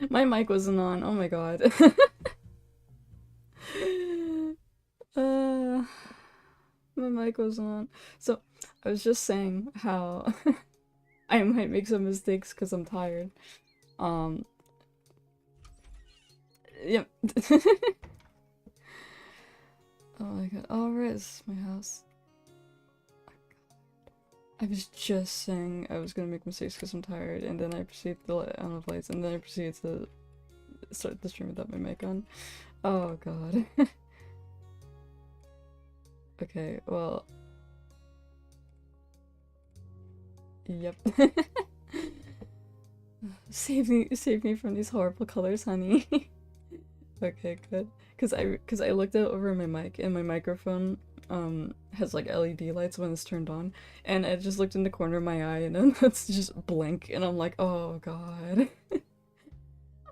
My mic wasn't on. Oh my god. uh, my mic wasn't on. So, I was just saying how I might make some mistakes because I'm tired. Um, yep. Oh my god. Oh, Riz, my house. I was just saying I was gonna make mistakes because I'm tired, and then I proceeded to let on the lights, and then I proceeded to start the stream without my mic on. Oh god. Okay, well, yep. Save me from these horrible colors, honey. Okay, good. Cause I looked out over my mic, and my microphone has like LED lights when it's turned on, and I just looked in the corner of my eye, and then it's just blank, and I'm like, oh god.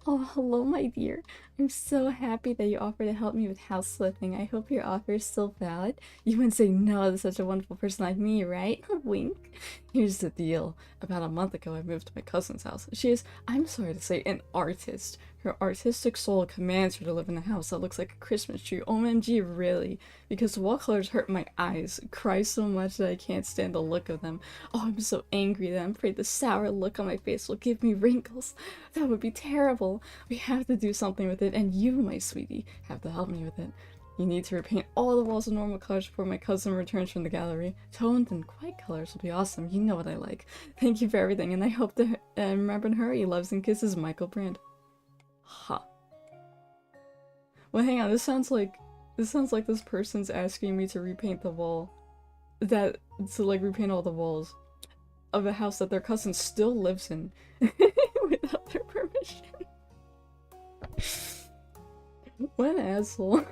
Oh, hello, my dear. I'm so happy that you offered to help me with house flipping. I hope your offer is still valid. You wouldn't say no to such a wonderful person like me, right? Wink. Here's the deal. About a month ago, I moved to my cousin's house. She is, I'm sorry to say, an artist. Her artistic soul commands her to live in a house that looks like a Christmas tree. OMG, really? Because the wall colors hurt my eyes. Cry so much that I can't stand the look of them. Oh, I'm so angry that I'm afraid the sour look on my face will give me wrinkles. That would be terrible. We have to do something with it, and you, my sweetie, have to help me with it. You need to repaint all the walls in normal colors before my cousin returns from the gallery. Toned and quiet colors will be awesome. You know what I like. Thank you for everything, and I hope to remember her. He loves and kisses, Michael Brand. Ha. Huh. Well, hang on. This sounds like this person's asking me to repaint the wall. To like repaint all the walls of a house that their cousin still lives in without their permission. What an asshole.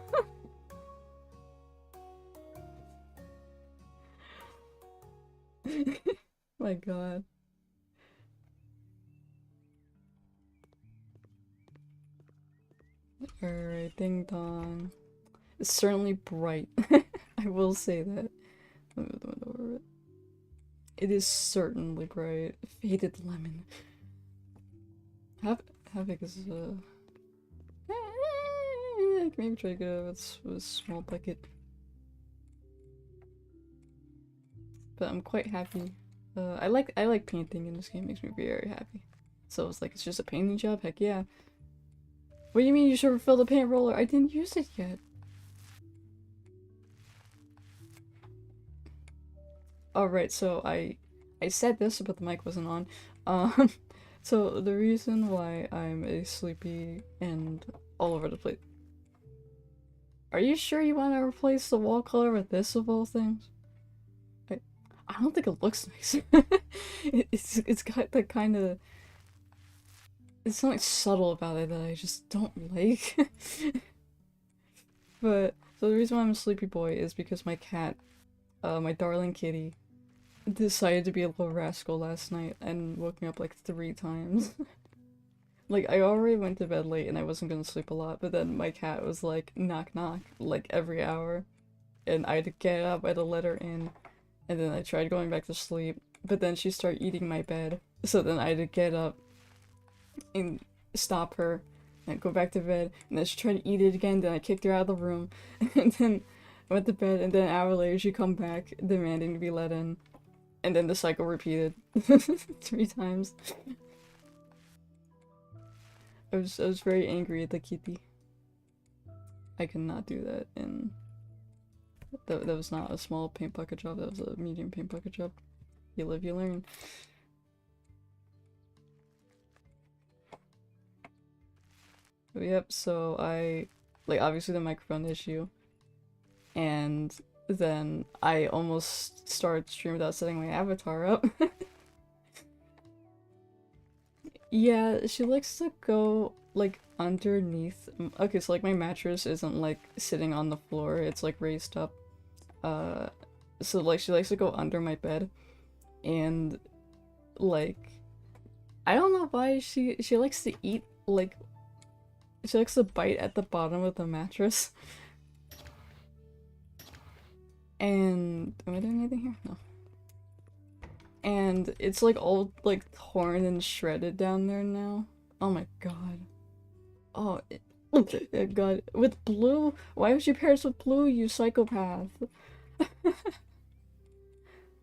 My god. Alright, ding dong. It's certainly bright. I will say that. Let me move the window over it. It is certainly bright. Faded lemon. How big is I can maybe try to get a small bucket. But I'm quite happy. I like painting in this game. It makes me very happy. So it's like it's just a painting job. Heck yeah. What do you mean you should refill the paint roller? I didn't use it yet. Alright, so I said this, but the mic wasn't on. Um, so the reason why I'm a sleepy and all over the place. Are you sure you want to replace the wall color with this of all things? I don't think it looks nice. It's got that kind of. It's something subtle about it that I just don't like. But so the reason why I'm a sleepy boy is because my cat, my darling kitty, decided to be a little rascal last night and woke me up like 3 times. Like I already went to bed late and I wasn't gonna sleep a lot, but then my cat was like knock knock like every hour, and I had to get up, I had to let her in, and then I tried going back to sleep, but then she started eating my bed, so then I had to get up and stop her and go back to bed, and then she tried to eat it again, then I kicked her out of the room, and then I went to bed, and then an hour later she come back demanding to be let in, and then the cycle repeated 3 times. I was very angry at the kitty. I could not do that, and that was not a small paint bucket job, that was a medium paint bucket job. You live, you learn. But yep, so I, like, obviously the microphone issue, and then I almost started stream without setting my avatar up. Yeah, she likes to go, like, underneath. Okay, so, like, my mattress isn't, like, sitting on the floor, it's, like, raised up. Uh, so, like, she likes to go under my bed, and, like, I don't know why she likes to eat, like, she likes to bite at the bottom of the mattress. And, am I doing anything here? No. And it's, like, all, like, torn and shredded down there now. Oh my god. Oh, god. With blue? Why would you pair us with blue, you psychopath?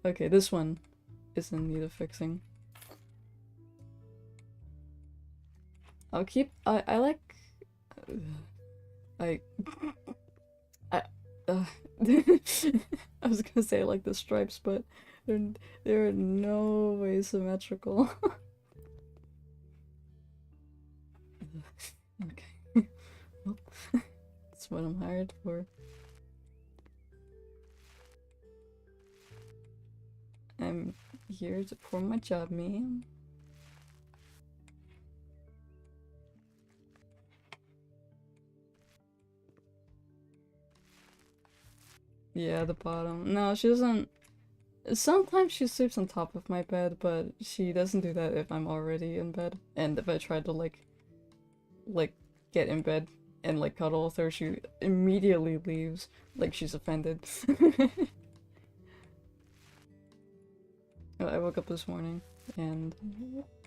Okay, this one is in need of fixing. I'll keep. I like. I. I. Uh, I was gonna say I like the stripes, but they're in no way symmetrical. Okay. Well, that's what I'm hired for. I'm here to perform my job, man. Yeah, the bottom. No, she doesn't. Sometimes she sleeps on top of my bed, but she doesn't do that if I'm already in bed. And if I try to like get in bed and like cuddle with her, she immediately leaves, like she's offended. I woke up this morning and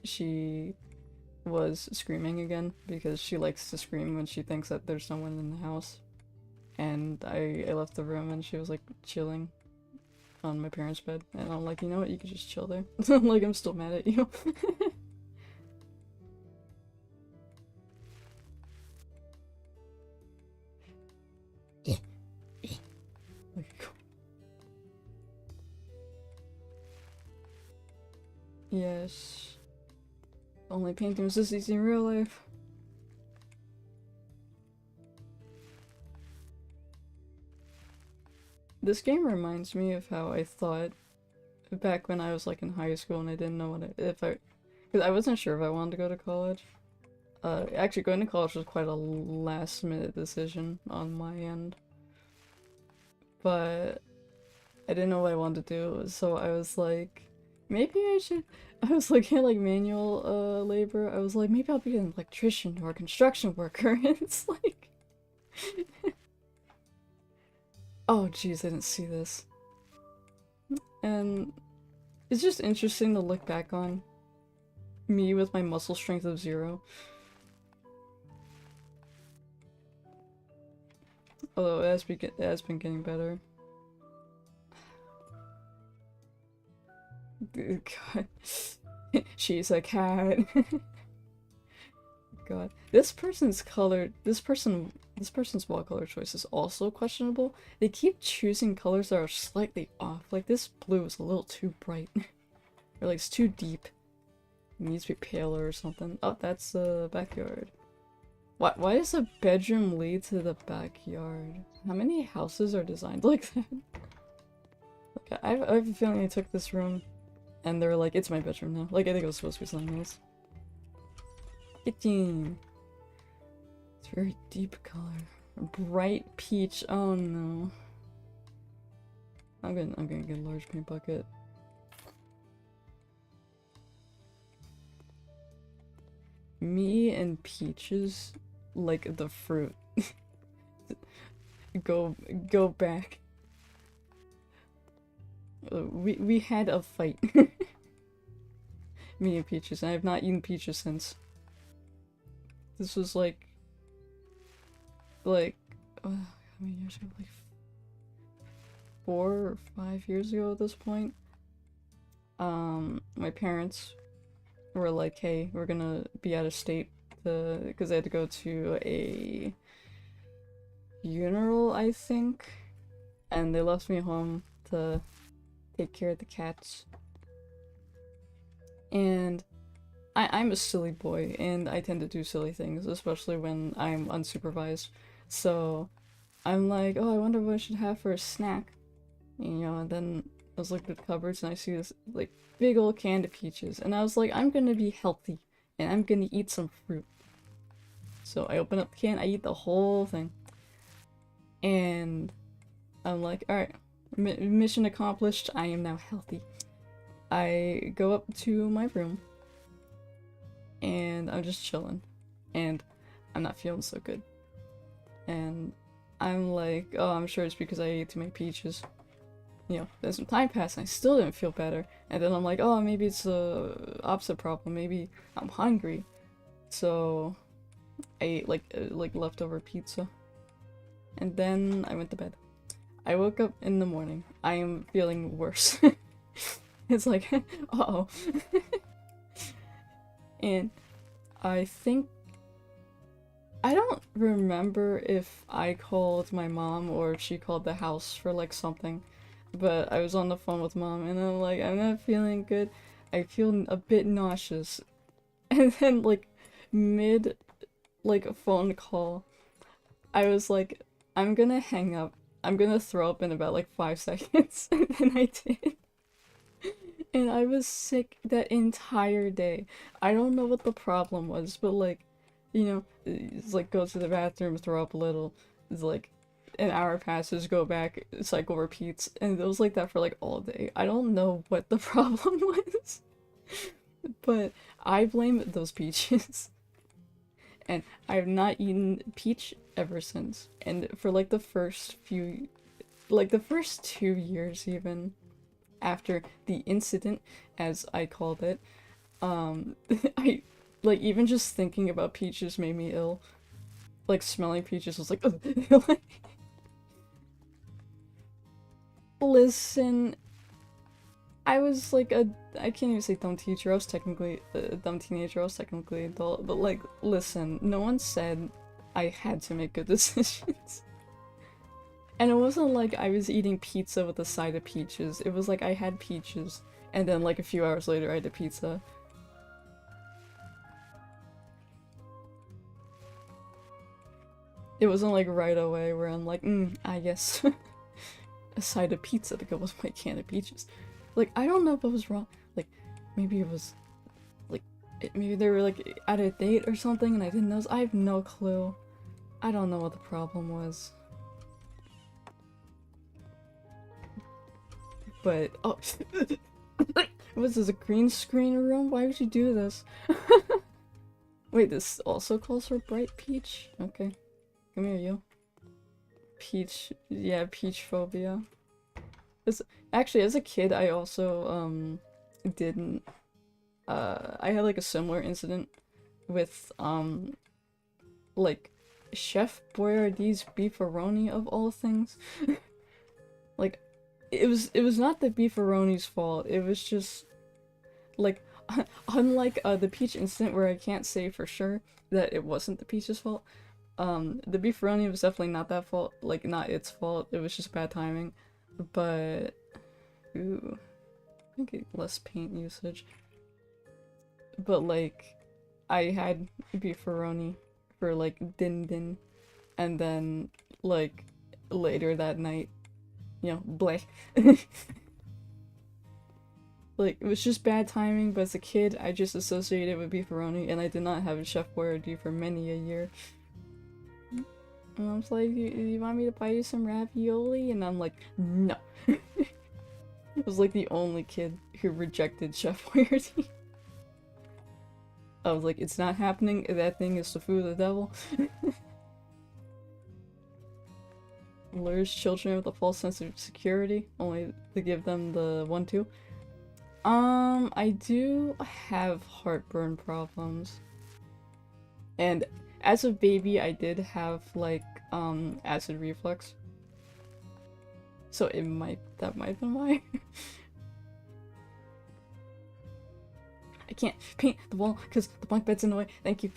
she was screaming again because she likes to scream when she thinks that there's someone in the house. And I left the room and she was like chilling on my parents' bed, and I'm like, you know what, you can just chill there. Like, I'm still mad at you. Okay, cool. Yes. Only painting was this easy in real life. This game reminds me of how I thought back when I was like in high school and I didn't know because I wasn't sure if I wanted to go to college. Actually going to college was quite a last minute decision on my end. But I didn't know what I wanted to do, so I was like, maybe I should. I was looking at like manual labor. I was like, maybe I'll be an electrician or a construction worker. And it's like, oh jeez, I didn't see this. And it's just interesting to look back on me with my muscle strength of 0. Although it has been getting better. God. She's a cat. God. This person's wall color choice is also questionable. They keep choosing colors that are slightly off. Like this blue is a little too bright. Or like it's too deep. It needs to be paler or something. Oh, that's the backyard. Why does a bedroom lead to the backyard? How many houses are designed like that? Okay, I have a feeling I took this room and they're like, it's my bedroom now. Like, I think it was supposed to be something else. Kitchen. It's very deep color. A bright peach. Oh no. I'm gonna get a large paint bucket. Me and peaches, like the fruit. Go back. We had a fight. Me and peaches, and I have not eaten peaches since. This was like how many years ago? Like 4 or 5 years ago at this point. My parents were like, hey, we're gonna be out of state because they had to go to a funeral, I think, and they left me home to take care of the cats. And I'm a silly boy, and I tend to do silly things, especially when I'm unsupervised. So I'm like, oh, I wonder what I should have for a snack. You know, and then I was looking at the cupboards and I see this like big old can of peaches, and I was like, I'm gonna be healthy and I'm gonna eat some fruit. So I open up the can, I eat the whole thing, and I'm like, alright, mission accomplished, I am now healthy. I go up to my room and I'm just chilling, and I'm not feeling so good, and I'm like, oh, I'm sure it's because I ate too many peaches. You know, then some time passed and I still didn't feel better. And then I'm like, oh, maybe it's the opposite problem. Maybe I'm hungry. So I ate like leftover pizza, and then I went to bed. I woke up in the morning. I am feeling worse. It's like, uh-oh. And I think I don't remember if I called my mom or if she called the house for like something, but I was on the phone with mom and I'm like, I'm not feeling good. I feel a bit nauseous. And then like mid like a phone call, I was like, I'm gonna hang up. I'm gonna throw up in about like 5 seconds. And then I did. And I was sick that entire day. I don't know what the problem was, but like, it's like go to the bathroom, throw up a little. It's like an hour passes, go back, cycle repeats, and it was like that for like all day. I don't know what the problem was, but I blame those peaches. And I've not eaten peach ever since. And for like the first 2 years even, after the incident, as I called it, I, like, even just thinking about peaches made me ill. Like, smelling peaches was like, ugh. Listen, I was like I can't even say dumb teacher, I was technically a dumb teenager, I was technically adult, but like, listen, no one said I had to make good decisions. And it wasn't like I was eating pizza with a side of peaches, it was like I had peaches, and then like a few hours later I had a pizza. It wasn't like right away where I'm like, I guess a side of pizza to go with my can of peaches. Like, I don't know what was wrong. Like, maybe it was, like, maybe they were, like, out of date or something and I didn't know. I have no clue. I don't know what the problem was. But, oh, was this a green screen room? Why would you do this? Wait, this also calls for bright peach? Okay. Come here, you. Peach, yeah, peach phobia. Actually, as a kid, I also, didn't, I had, like, a similar incident with, like, Chef Boyardee's beefaroni of all things. Like, it was not the beefaroni's fault, it was just, like, unlike, the peach incident where I can't say for sure that it wasn't the peach's fault, the beefaroni was definitely not that fault, like, not its fault, it was just bad timing. But, ooh, I think less paint usage. But like, I had beefaroni for like din, and then like later that night, bleh. Like, it was just bad timing, but as a kid, I just associated it with beefaroni, and I did not have a Chef Boyardee for many a year. And I was like, you want me to buy you some ravioli? And I'm like, no. I was like the only kid who rejected Chef Boyardee. I was like, it's not happening, that thing is the food of the devil. Lures children with a false sense of security, only to give them the 1-2. I do have heartburn problems. And as a baby, I did have, like, acid reflux. So that might have been why. I can't paint the wall because the bunk bed's in the way. Thank you.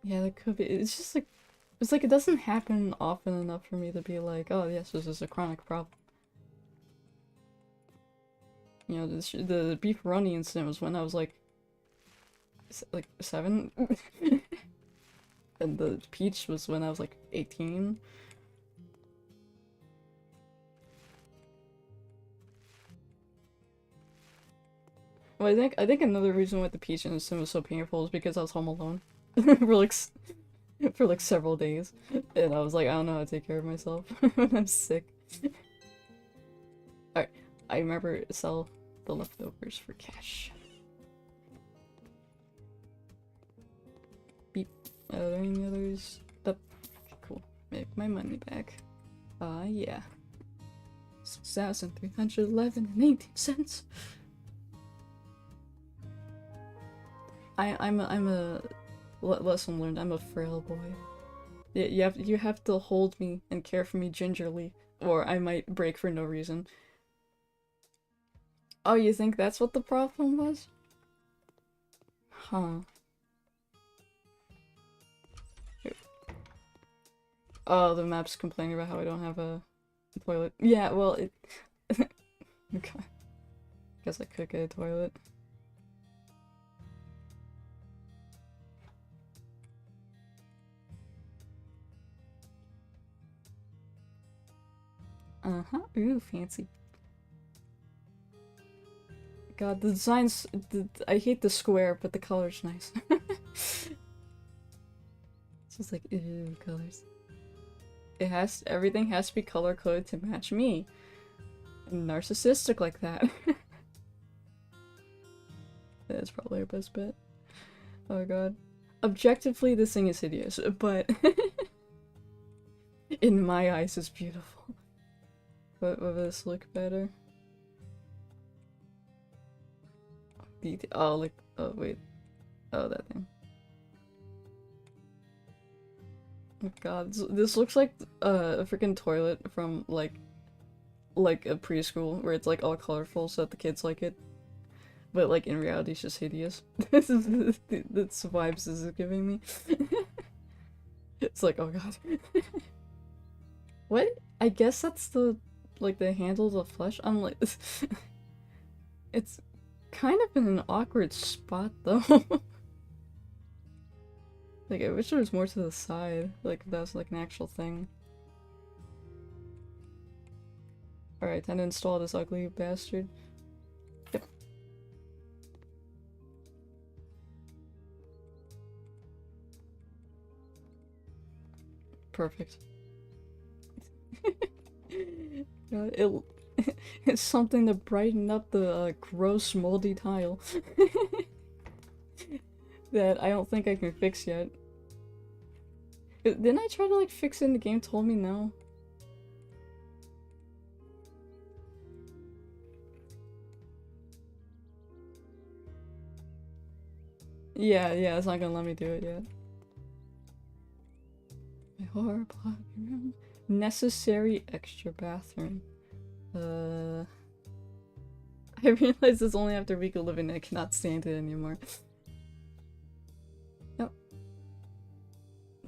Yeah, that could be. It's just like, it's like it doesn't happen often enough for me to be like, oh yes, this is a chronic problem. You know, the beefaroni incident was when I was like 7. And the peach was when I was like 18. Well, I think another reason why the peach incident was so painful is because I was home alone for like several days, and I was like, I don't know how to take care of myself when I'm sick. Alright, I remember sell the leftovers for cash. Beep. Are there any others? Okay, cool. Make my money back. Yeah. 6,311.18 cents. I'm a lesson learned. I'm a frail boy. You have to hold me and care for me gingerly, or I might break for no reason. Oh, you think that's what the problem was? Huh. Oh, the map's complaining about how I don't have a toilet. Yeah, well, it... Okay. Guess I could get a toilet. Uh-huh. Ooh, fancy. God, the design's... I hate the square, but the color's nice. It's just like, ooh, colors. Everything has to be color-coded to match me. I'm narcissistic like that. That's probably our best bet. Oh god. Objectively, this thing is hideous, but in my eyes, it's beautiful. Would this look better? Oh, like, oh wait. Oh, that thing. Oh god, this looks like a freaking toilet from like a preschool where it's like all colorful so that the kids like it. But like in reality it's just hideous. This is that's vibes this is giving me. It's like, oh god. What? I guess that's the like the handles of flesh. I'm like it's kind of in an awkward spot though. Like I wish there was more to the side. Like if that was like an actual thing. Alright, time to install this ugly bastard. Yep. Perfect. It's something to brighten up the gross moldy tile that I don't think I can fix yet. Didn't I try to like fix it and the game told me no? Yeah, it's not gonna let me do it yet. My horror block room. Necessary extra bathroom. I realized this only after a week of living. I cannot stand it anymore. Yep.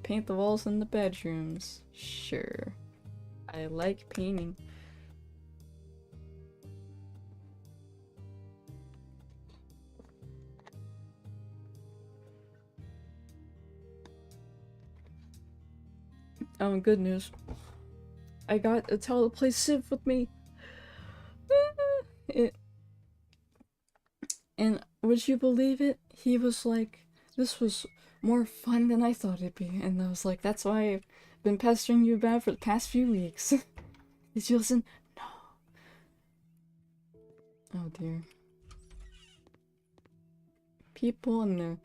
Paint the walls in the bedrooms. Sure. I like painting. Good news. I got a towel to play Civ with me. And would you believe it? He was like, this was more fun than I thought it'd be. And I was like, that's why I've been pestering you about for the past few weeks. Did you listen? No. Oh dear. People and their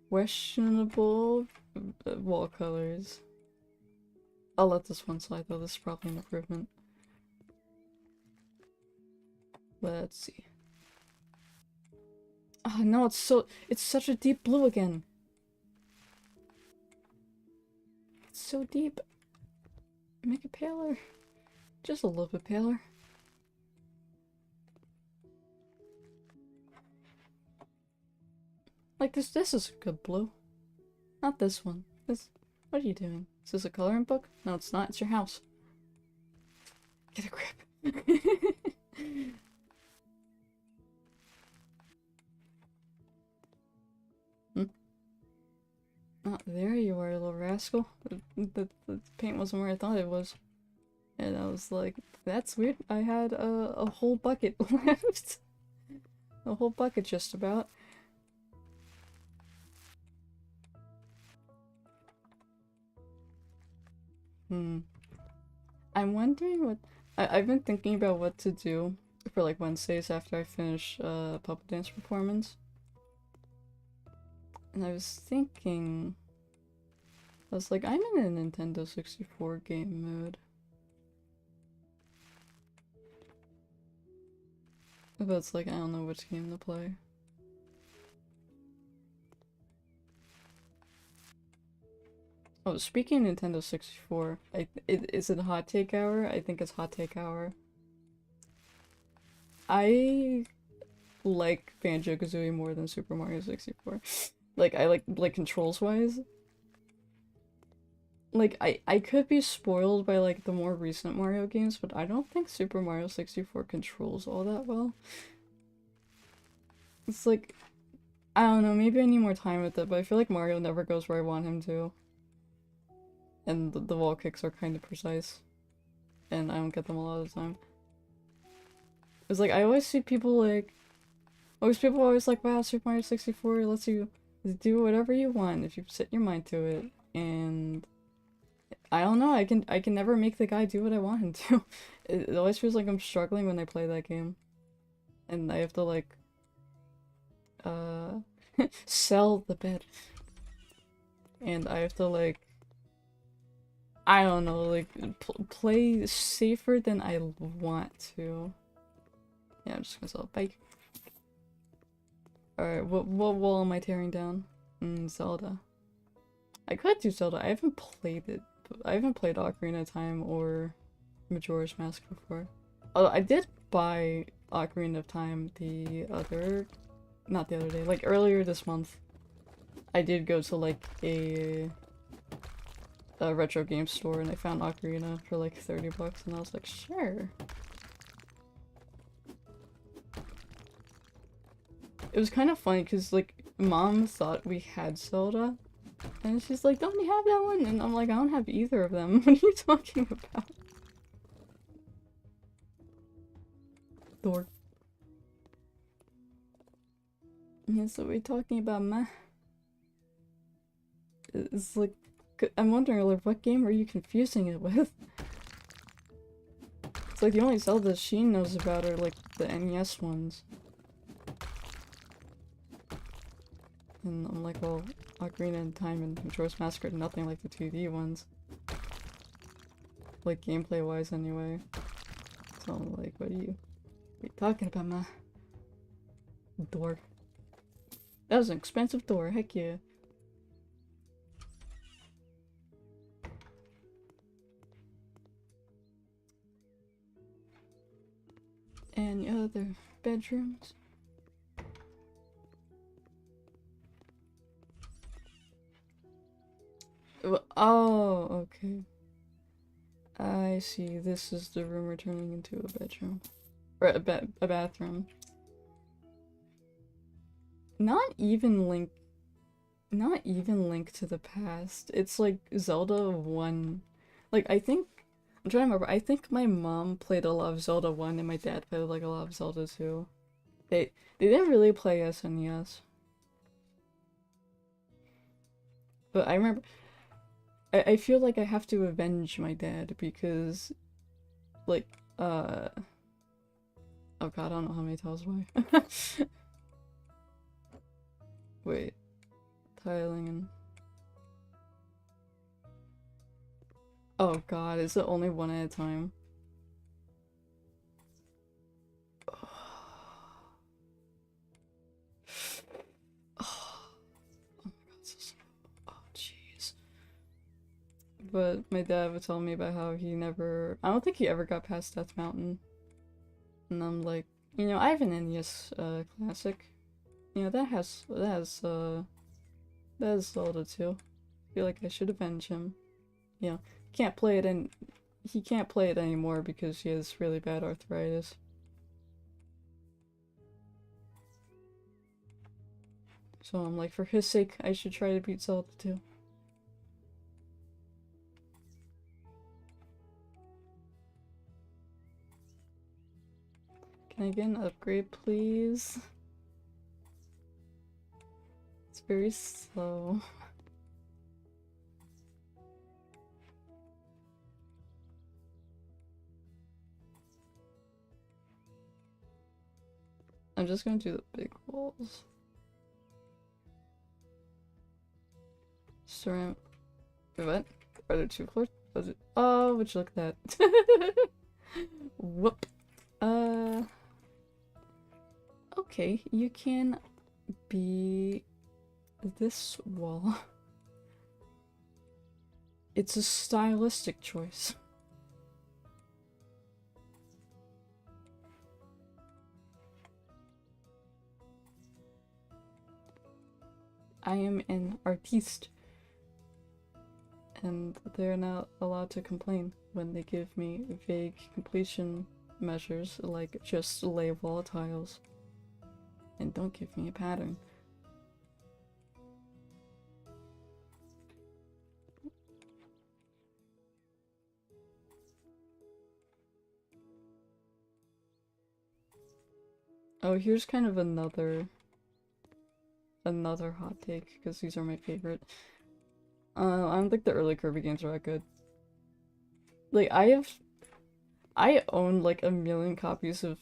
questionable wall colors. I'll let this one slide though, this is probably an improvement. Let's see. Oh no, it's such a deep blue again. It's so deep. Make it paler. Just a little bit paler. Like this is a good blue. Not this one. What are you doing? Is this a coloring book? No, it's not. It's your house. Get a grip. Oh, there you are, little rascal. The paint wasn't where I thought it was. And I was like, that's weird. I had a whole bucket left. A whole bucket just about. I'm wondering what... I've been thinking about what to do for like Wednesdays after I finish puppet dance performance. And I was thinking... I was like, I'm in a Nintendo 64 game mood. But it's like, I don't know which game to play. Oh, speaking of Nintendo 64, is it hot take hour? I think it's hot take hour. I like Banjo-Kazooie more than Super Mario 64. Like, I like controls-wise. Like, I could be spoiled by, like, the more recent Mario games, but I don't think Super Mario 64 controls all that well. It's like, I don't know, maybe I need more time with it, but I feel like Mario never goes where I want him to. And the wall kicks are kind of precise. And I don't get them a lot of the time. It's like, I always see people like, people always like, wow, Super Mario 64 lets you do whatever you want if you set your mind to it. And I don't know, I can never make the guy do what I want him to. It always feels like I'm struggling when I play that game. And I have to like, sell the bed. And I have to like, I don't know, like, play safer than I want to. Yeah, I'm just gonna sell it. Bye. Alright, what wall am I tearing down? Zelda. I could do Zelda. I haven't played it. I haven't played Ocarina of Time or Majora's Mask before. Although I did buy Ocarina of Time not the other day, like earlier this month. I did go to like a retro game store and I found Ocarina for like 30 bucks and I was like, sure. It was kind of funny because like mom thought we had Zelda and she's like, don't you have that one? And I'm like, I don't have either of them. What are you talking about? Dork. Yeah, so we're talking about meh. It's like, I'm wondering like what game are you confusing it with? It's like the only Zelda she knows about are like the NES ones. And I'm like, well, Ocarina of Time and Majora's Mask are nothing like the 2D ones. Like gameplay wise anyway. So I'm like, what are you talking about, ma? Door. That was an expensive door, heck yeah. Any other bedrooms? Oh, okay. I see. This is the room we're turning into a bedroom. Or a bathroom. Not even Link to the Past. It's like Zelda 1. Like, I'm trying to remember, I think my mom played a lot of Zelda 1 and my dad played like a lot of Zelda 2. They didn't really play SNES. But I remember, I feel like I have to avenge my dad because, like, oh god, I don't know how many tells why. Wait. Tiling and... Oh god, is it only one at a time? Oh my god, so slow. Oh jeez. But my dad would tell me about how he never... I don't think he ever got past Death Mountain. And I'm like, you know, I have an NES classic. You know, that has Zelda too. I feel like I should avenge him. You know, he can't play it anymore because he has really bad arthritis. So I'm like, for his sake, I should try to beat Zelda too. Can I get an upgrade, please? It's very slow. I'm just gonna do the big walls. Ceramic. What? Are there 2 floors? Oh, would you look at that? Whoop. Okay, you can be this wall. It's a stylistic choice. I am an artiste, and they're not allowed to complain when they give me vague completion measures like just lay wall tiles. And don't give me a pattern. Oh, here's kind of another hot take, because these are my favorite. I don't think the early Kirby games are that good. Like, I own like a million copies of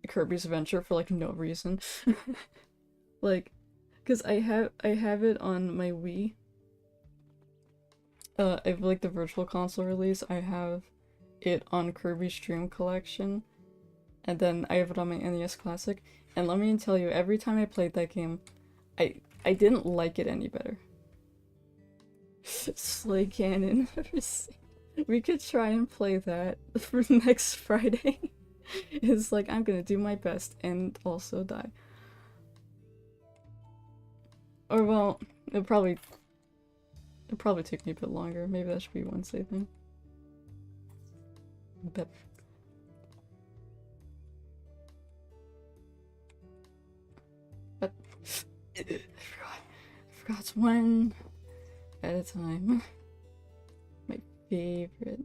Kirby's Adventure for like no reason. Like, because I have it on my Wii. I have like the Virtual Console release. I have it on Kirby's Dream Collection. And then I have it on my NES Classic. And let me tell you, every time I played that game, I didn't like it any better. Slay Cannon. We could try and play that for next Friday. It's like, I'm gonna do my best and also die. Or well, it'll probably take me a bit longer. Maybe that should be Wednesday thing. But I forgot it's one at a time. My favorite.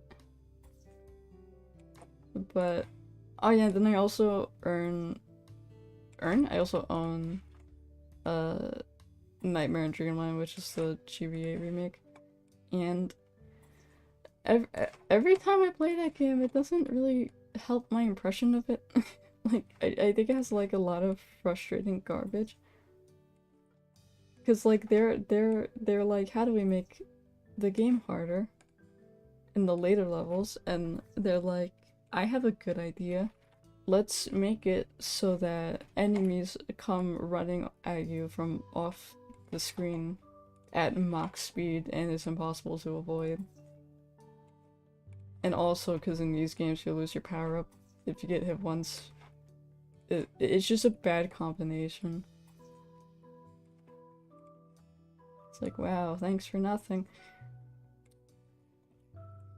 But oh yeah, then I also I also own Nightmare in Dreamland, which is the GBA remake. And every time I play that game, it doesn't really help my impression of it. Like, I think it has like a lot of frustrating garbage. Cause like they're like, how do we make the game harder in the later levels? And they're like, I have a good idea. Let's make it so that enemies come running at you from off the screen at max speed and it's impossible to avoid. And also, because in these games you lose your power up if you get hit once. It's just a bad combination. It's like, wow, thanks for nothing.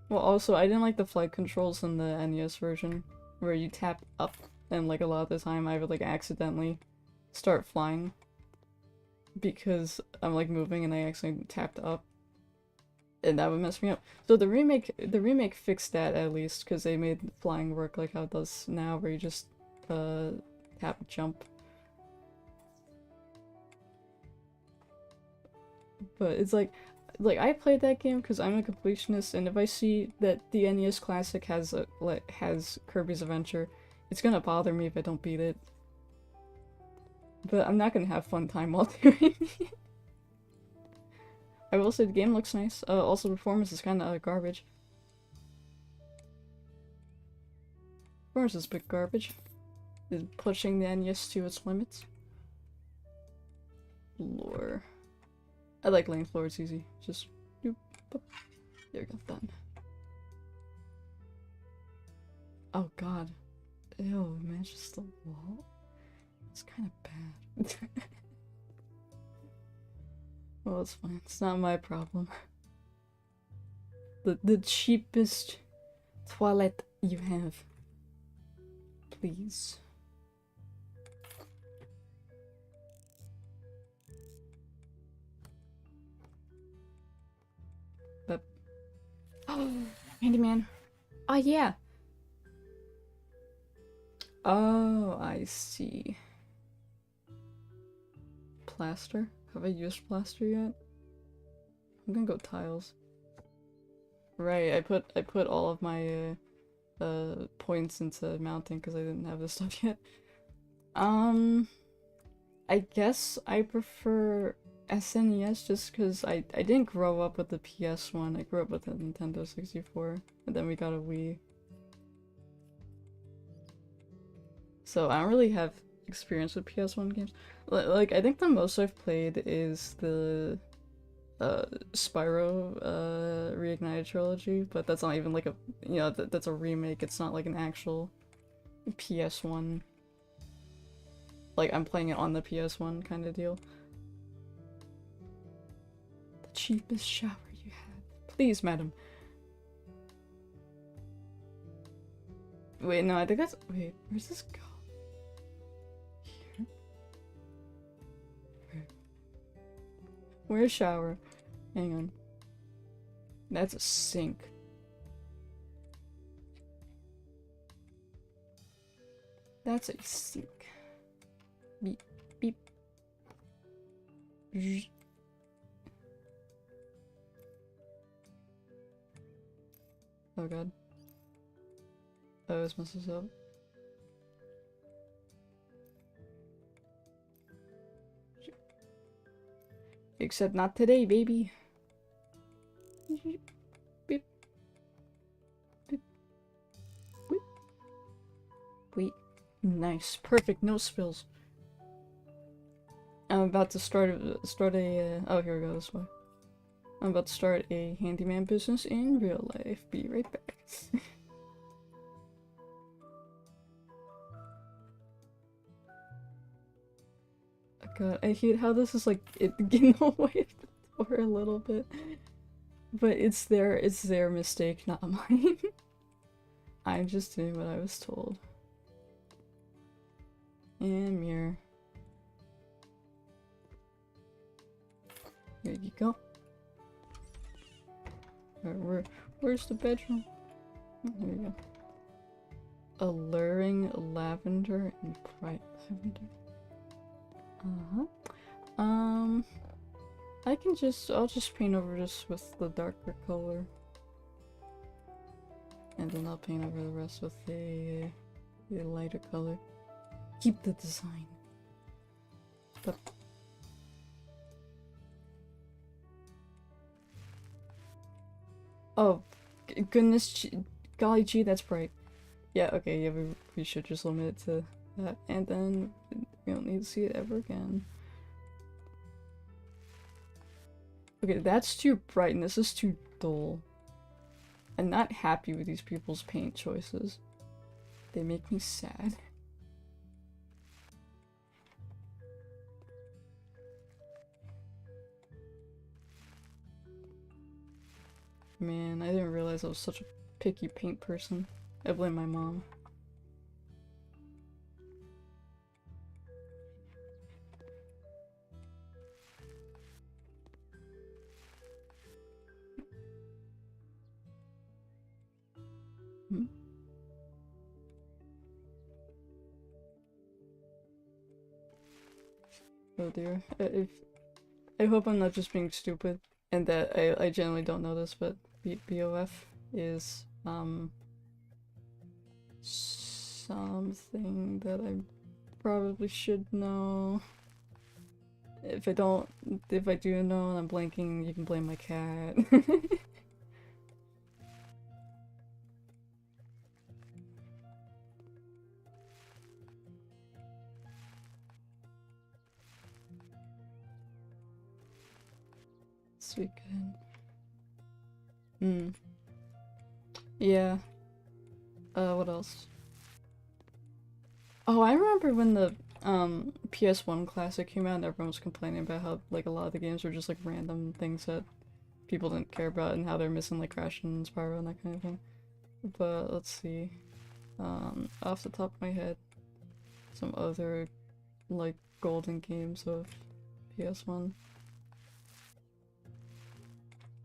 Well, also, I didn't like the flight controls in the NES version, where you tap up, and like a lot of the time I would like accidentally start flying because I'm like moving and I accidentally tapped up, and that would mess me up. So the remake fixed that at least, because they made flying work like how it does now, where you just tap jump. But it's like I played that game because I'm a completionist, and if I see that the NES Classic has Kirby's Adventure, it's gonna bother me if I don't beat it. But I'm not gonna have fun time while doing it. I will say the game looks nice. Also, performance is kind of garbage. Performance is a bit garbage. Is pushing the NES to its limits. Lore. I like lane floor, it's easy. Just doop, boop. There we go, done. Oh god. Ew, man, it's just the wall? It's kind of bad. Well, it's fine. It's not my problem. The cheapest toilet you have. Please. But oh, Handyman. Oh yeah. Oh, I see. Plaster? Have I used plaster yet? I'm gonna go tiles. Right, I put all of my points into mounting because I didn't have this stuff yet. I guess I prefer SNES just because I didn't grow up with the PS1. I grew up with the Nintendo 64, and then we got a Wii. So I don't really have experience with PS1 games. Like, I think the most I've played is the Spyro Reignited trilogy, but that's not even like a, you know, that's a remake. It's not like an actual PS1, like I'm playing it on the PS1 kind of deal. The cheapest shower you have, please, madam. Wait, no, I think that's, wait, where's this go? Here? Where's shower? Hang on. That's a sink. That's a sink. Beep, beep. Zzz. Oh god. Oh, this messes up. Except not today, baby. Beep. Beep. Beep. Wait. Nice. Perfect. No spills. I'm about to start a oh, here we go, this way. I'm about to start a handyman business in real life. Be right back. God, I hate how this is like it getting away of the door a little bit. But it's their mistake, not mine. I'm just doing what I was told. And mirror. Here you go. Where's the bedroom? Oh, here we go. Alluring lavender and bright lavender. I'll just paint over this with the darker color. And then I'll paint over the rest with a lighter color. Keep the design. But oh, goodness, golly gee, that's bright. Yeah, okay, yeah, we should just limit it to that, and then we don't need to see it ever again. Okay, that's too bright and this is too dull. I'm not happy with these people's paint choices. They make me sad. Man, I didn't realize I was such a picky paint person. I blame my mom. Hmm? Oh dear. I hope I'm not just being stupid and that I generally don't know this, but BOF is something that I probably should know. If I do know and I'm blanking, you can blame my cat. Sweet good. Yeah. What else? Oh, I remember when the PS1 Classic came out and everyone was complaining about how like a lot of the games were just like random things that people didn't care about and how they're missing like Crash and Spyro and that kind of thing. But let's see. Off the top of my head, some other like golden games of PS1.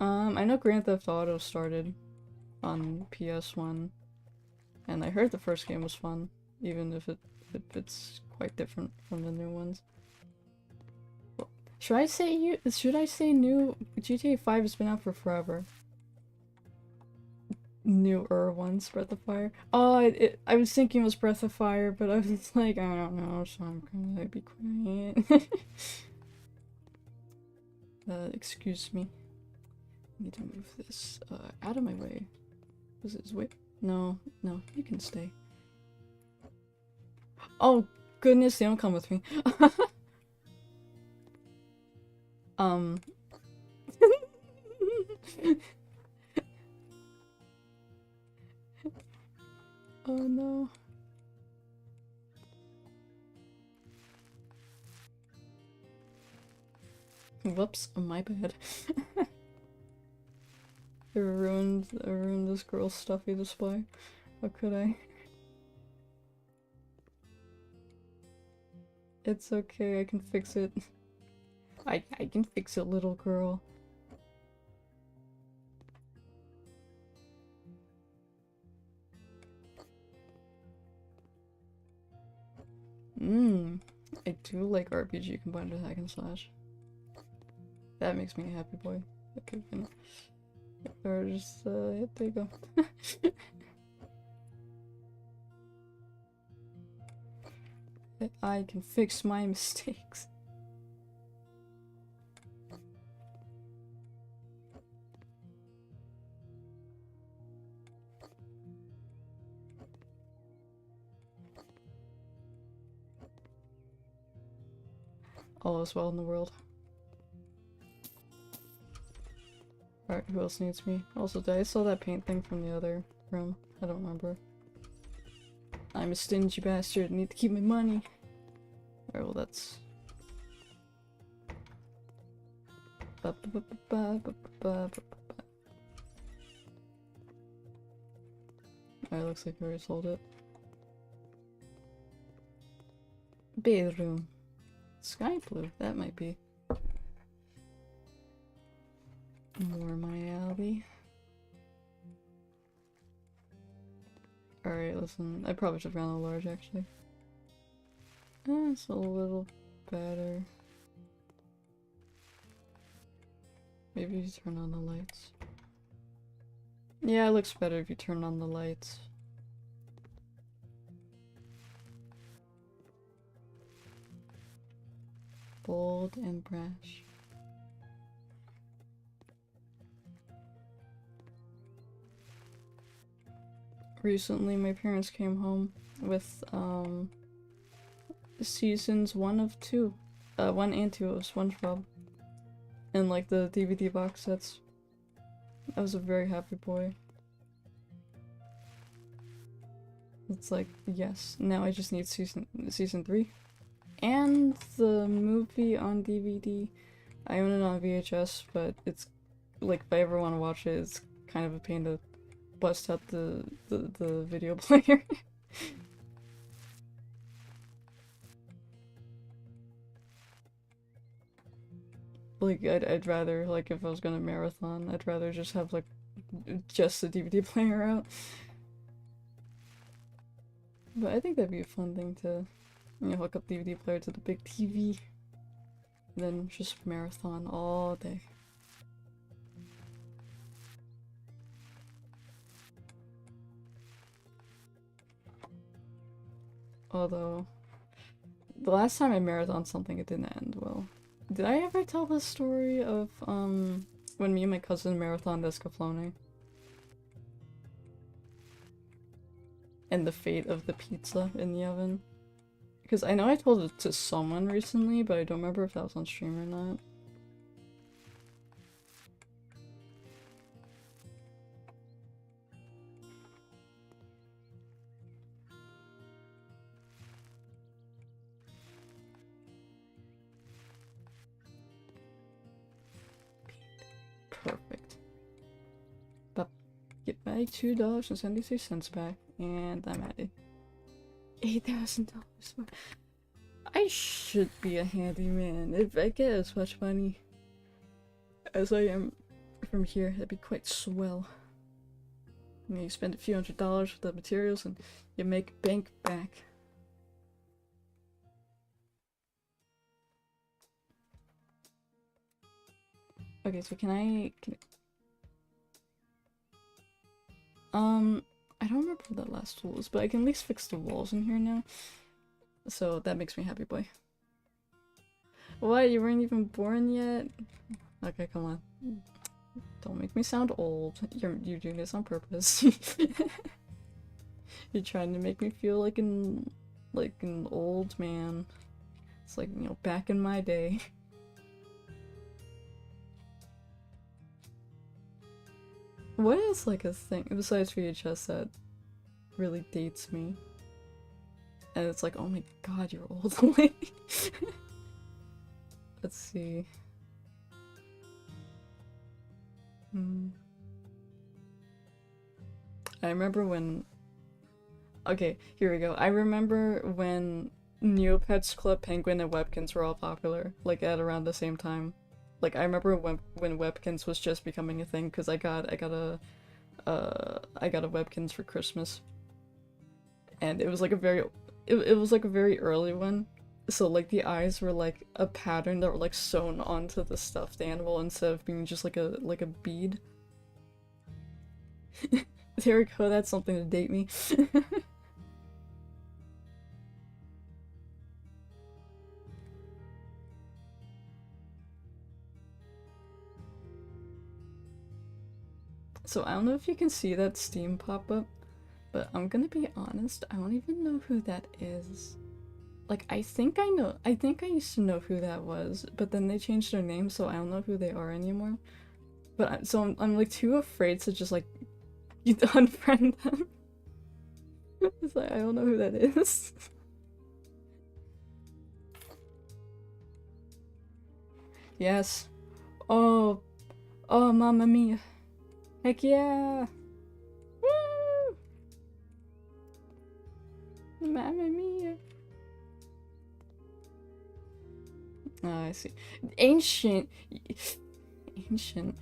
I know Grand Theft Auto started on PS1, and I heard the first game was fun, even if it's quite different from the new ones. Should I say new? GTA 5 has been out for forever. Newer ones, Breath of Fire. Oh, I was thinking it was Breath of Fire, but I was like, I don't know, so I'm gonna be quiet. Excuse me. I need to move this out of my way. Was it whip? No, you can stay. Oh goodness, they don't come with me. Oh no. Whoops, my bad. I ruined this girl's stuffy display. How could I? It's okay, I can fix it. I can fix it, little girl. I do like RPG combined with hack and slash. That makes me a happy boy. Okay, fine. Or just, yeah, there you go. I can fix my mistakes. All is well in the world. Alright, who else needs me? Also, did I steal that paint thing from the other room? I don't remember. I'm a stingy bastard, need to keep my money. Alright, well that's... Alright, looks like I already sold it. Bedroom. Sky blue, that might be more my alley. Alright, listen, I probably should have gone a large actually. It's a little better. Maybe you turn on the lights. Yeah, it looks better if you turn on the lights. Bold and brash. Recently, my parents came home with, seasons 1 of 2. 1 and 2 of SpongeBob. And, like, the DVD box sets. I was a very happy boy. It's like, yes, now I just need season 3. And the movie on DVD. I own it on VHS, but it's, like, if I ever want to watch it, it's kind of a pain to bust out the video player. Like, I'd rather, like, if I was gonna marathon, I'd rather just have, like, just the DVD player out. But I think that'd be a fun thing to, you know, hook up DVD player to the big TV. And then just marathon all day. Although, the last time I marathoned something, it didn't end well. Did I ever tell the story of, when me and my cousin marathoned Escaflowne? And the fate of the pizza in the oven? Because I know I told it to someone recently, but I don't remember if that was on stream or not. Perfect. But get my $2.76 back, and I'm at it. $8,000. I should be a handyman. If I get as much money as I am from here, that'd be quite swell. You know, you spend a few $100s for the materials and you make bank back. Okay, so can I I don't remember what that last tool was, but I can at least fix the walls in here now. So that makes me happy boy. What? You weren't even born yet? Okay, come on. Don't make me sound old. You're doing this on purpose. You're trying to make me feel like an old man. It's like, you know, back in my day. What is like a thing besides VHS that really dates me? And it's like, oh my god, you're old. Let's see. I remember when... Okay, here we go. I remember when Neopets, Club Penguin, and Webkins were all popular, like at around the same time. Like I remember when Webkins was just becoming a thing, because I got a Webkins for Christmas, and it was like a very it was like a very early one. So like the eyes were like a pattern that were like sewn onto the stuffed animal instead of being just like a bead. There we go. That's something to date me. So I don't know if you can see that Steam pop up, but I'm gonna be honest, I don't even know who that is. Like, I think I used to know who that was, but then they changed their name, so I don't know who they are anymore. But I'm like too afraid to just like unfriend them. It's like, I don't know who that is. Yes. Oh, oh, Mamma Mia. Heck yeah! Woo! Mamma Mia. Oh, I see. Ancient. Ancient.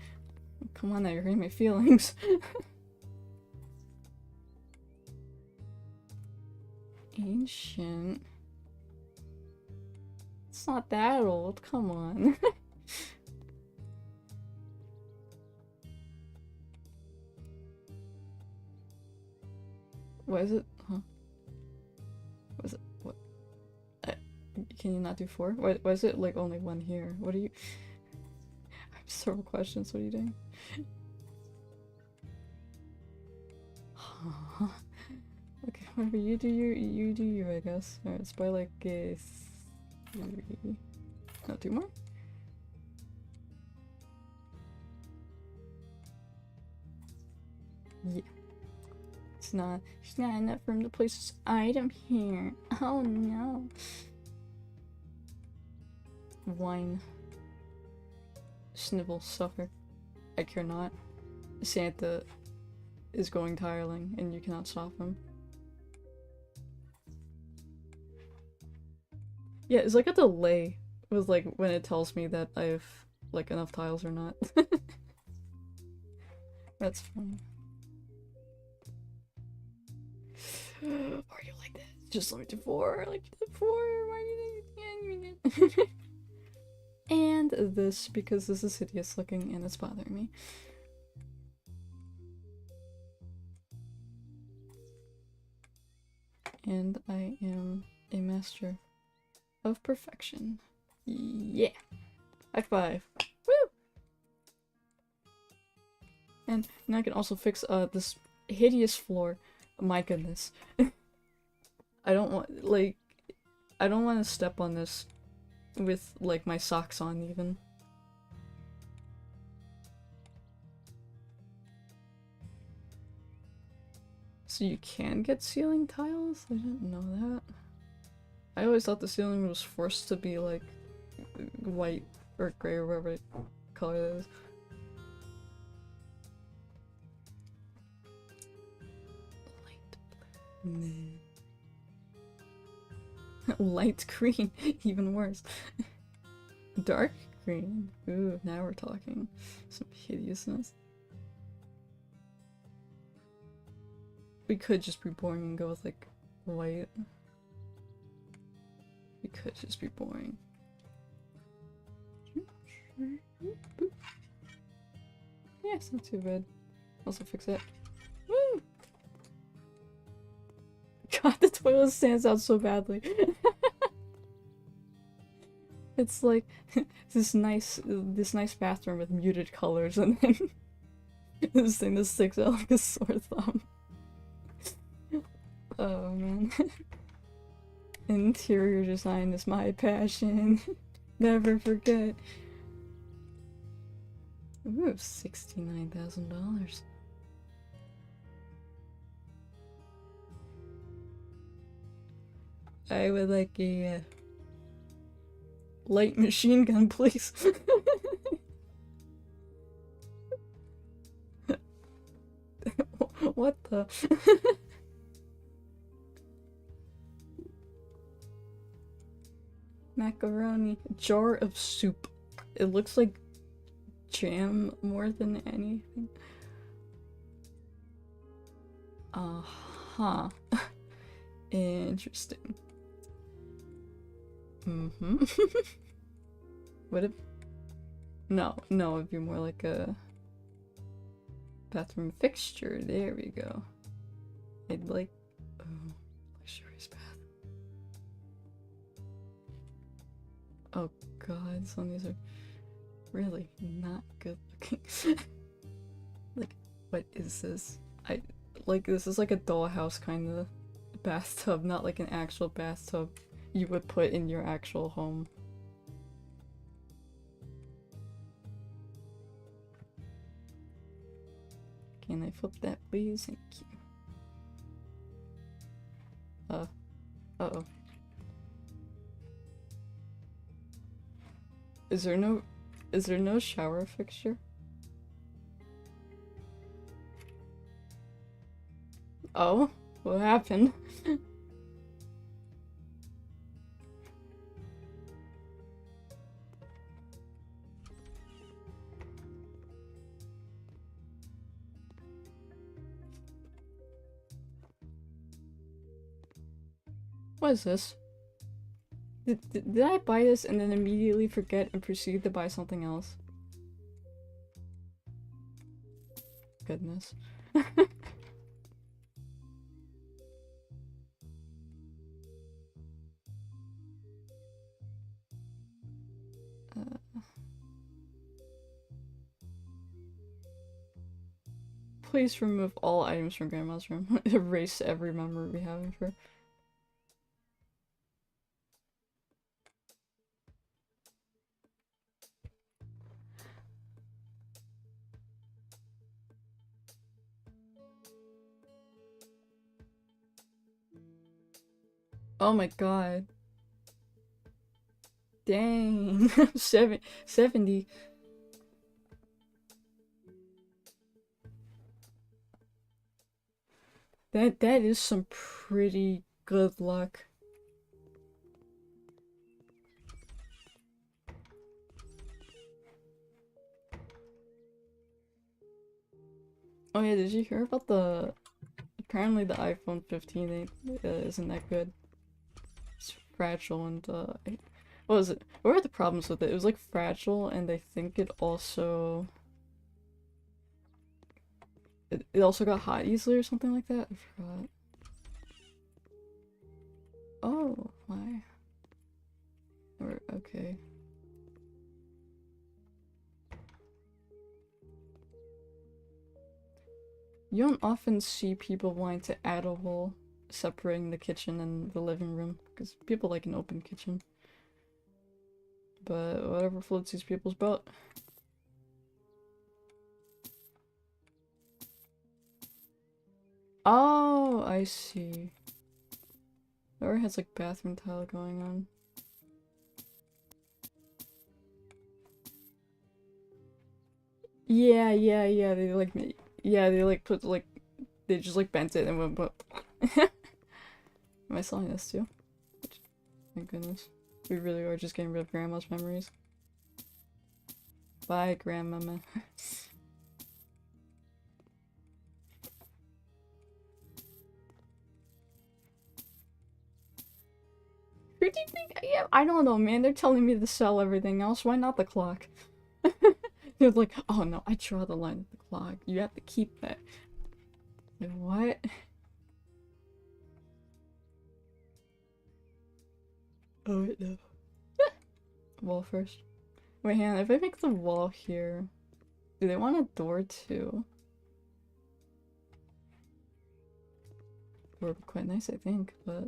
Come on now, you're hurting my feelings. Ancient. It's not that old, come on. Why is it? Huh? Was it? What? Can you not do 4? Why is it like only 1 here? What are you? I have several questions. What are you doing? Okay, whatever. You do you, I guess. Alright, let's buy like a 3. No, 2 more? Yeah. It's not enough room to place this item here. Oh no. Wine. Snivel, suffer. I care not. Santa is going tireling, and you cannot stop him. Yeah, it's like a delay with like when it tells me that I have like enough tiles or not. That's funny. Are you like that? Just let me do 4. Like 4. Why are you doing it? And this, because this is hideous looking and it's bothering me. And I am a master of perfection. Yeah! High five! Woo! And now I can also fix this hideous floor. My goodness. I don't want to step on this with like my socks on even. So you can get ceiling tiles? I didn't know that. I always thought the ceiling was forced to be like white or gray or whatever color that is. Light blue. Light green, even worse. Dark green. Ooh, now we're talking. Some hideousness. We could just be boring and go with like white. We could just be boring. Yeah, it's not too bad. Also fix it. Woo! God, the toilet stands out so badly. It's like this nice bathroom with muted colors, and then this thing that sticks out like a sore thumb. Oh man. Interior design is my passion. Never forget. Ooh, $69,000. I would like a light machine gun, please. What the? Macaroni. Jar of soup. It looks like jam more than anything. Uh-huh. Interesting. Mm-hmm. Would it? No, it'd be more like a bathroom fixture. There we go. I'd like... Oh, luxurious bath. Oh god, some of these are really not good looking. Like, what is this? This is like a dollhouse kind of bathtub, not like an actual bathtub you would put in your actual home. Can I flip that, please? Thank you. Uh-oh. Is there no shower fixture? Oh, what happened? What is this? Did I buy this and then immediately forget and proceed to buy something else? Goodness. Please remove all items from Grandma's room. Erase every memory we have of her. Oh my god. Dang. 70. That is some pretty good luck. Oh yeah, did you hear about the... Apparently the iPhone 15 isn't that good. It's fragile and what was it? What were the problems with it? It was like fragile and I think it also... It also got hot easily or something like that? I forgot. Oh, my. Okay. You don't often see people wanting to add a wall separating the kitchen and the living room, because people like an open kitchen. But whatever floats these people's boat. Oh, I see. It already has like bathroom tile going on. Yeah, they like put like they just like bent it and went but Am I selling this too? Thank goodness. We really are just getting rid of Grandma's memories. Bye, Grandmama. Who do you think I am? I don't know, man. They're telling me to sell everything else. Why not the clock? They're like, oh no, I draw the line at the clock. You have to keep that. Like, what? Oh, wait, no. Wall first. Wait, hang on. If I make the wall here, do they want a door too? Door would be quite nice, I think, but...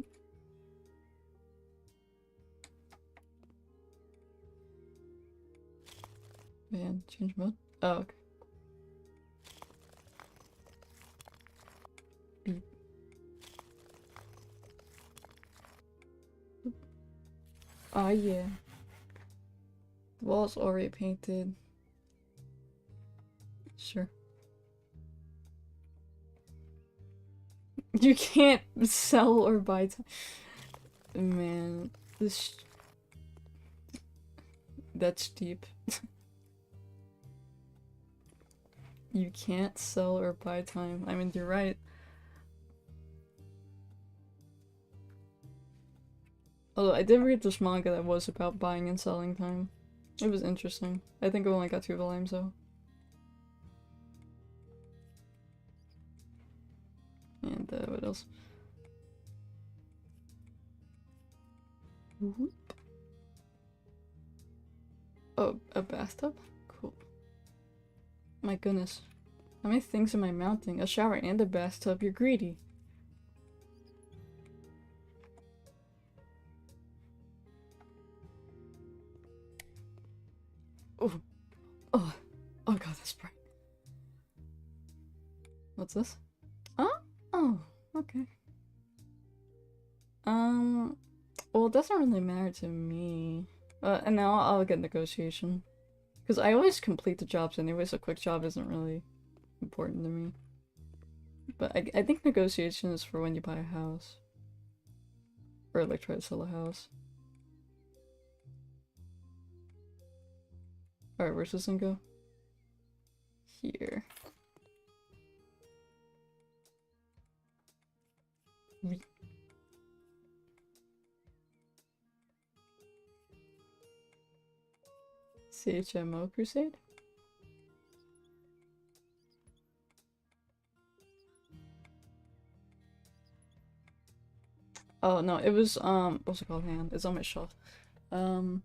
Man, change mode? Oh, okay. Beep. Oh yeah. The wall's already painted. Sure. You can't sell or buy time. Man, this... That's deep. You can't sell or buy time. I mean, you're right. Although I did read this manga that was about buying and selling time. It was interesting. I think I only got 2 volumes though. And what else? Whoop. Oh, a bathtub? Cool. My goodness. How many things am I mounting? A shower and a bathtub? You're greedy. Oh. Oh. Oh god, that's bright. What's this? Oh? Oh, okay. Well, it doesn't really matter to me. And now I'll get negotiation. Because I always complete the jobs anyway, so quick job isn't really important to me. But I think negotiation is for when you buy a house. Or like try to sell a house. Alright, where's this one go? Here. CHMO Crusade? Oh no, it was what's it called? Hand. It's on my shelf. Time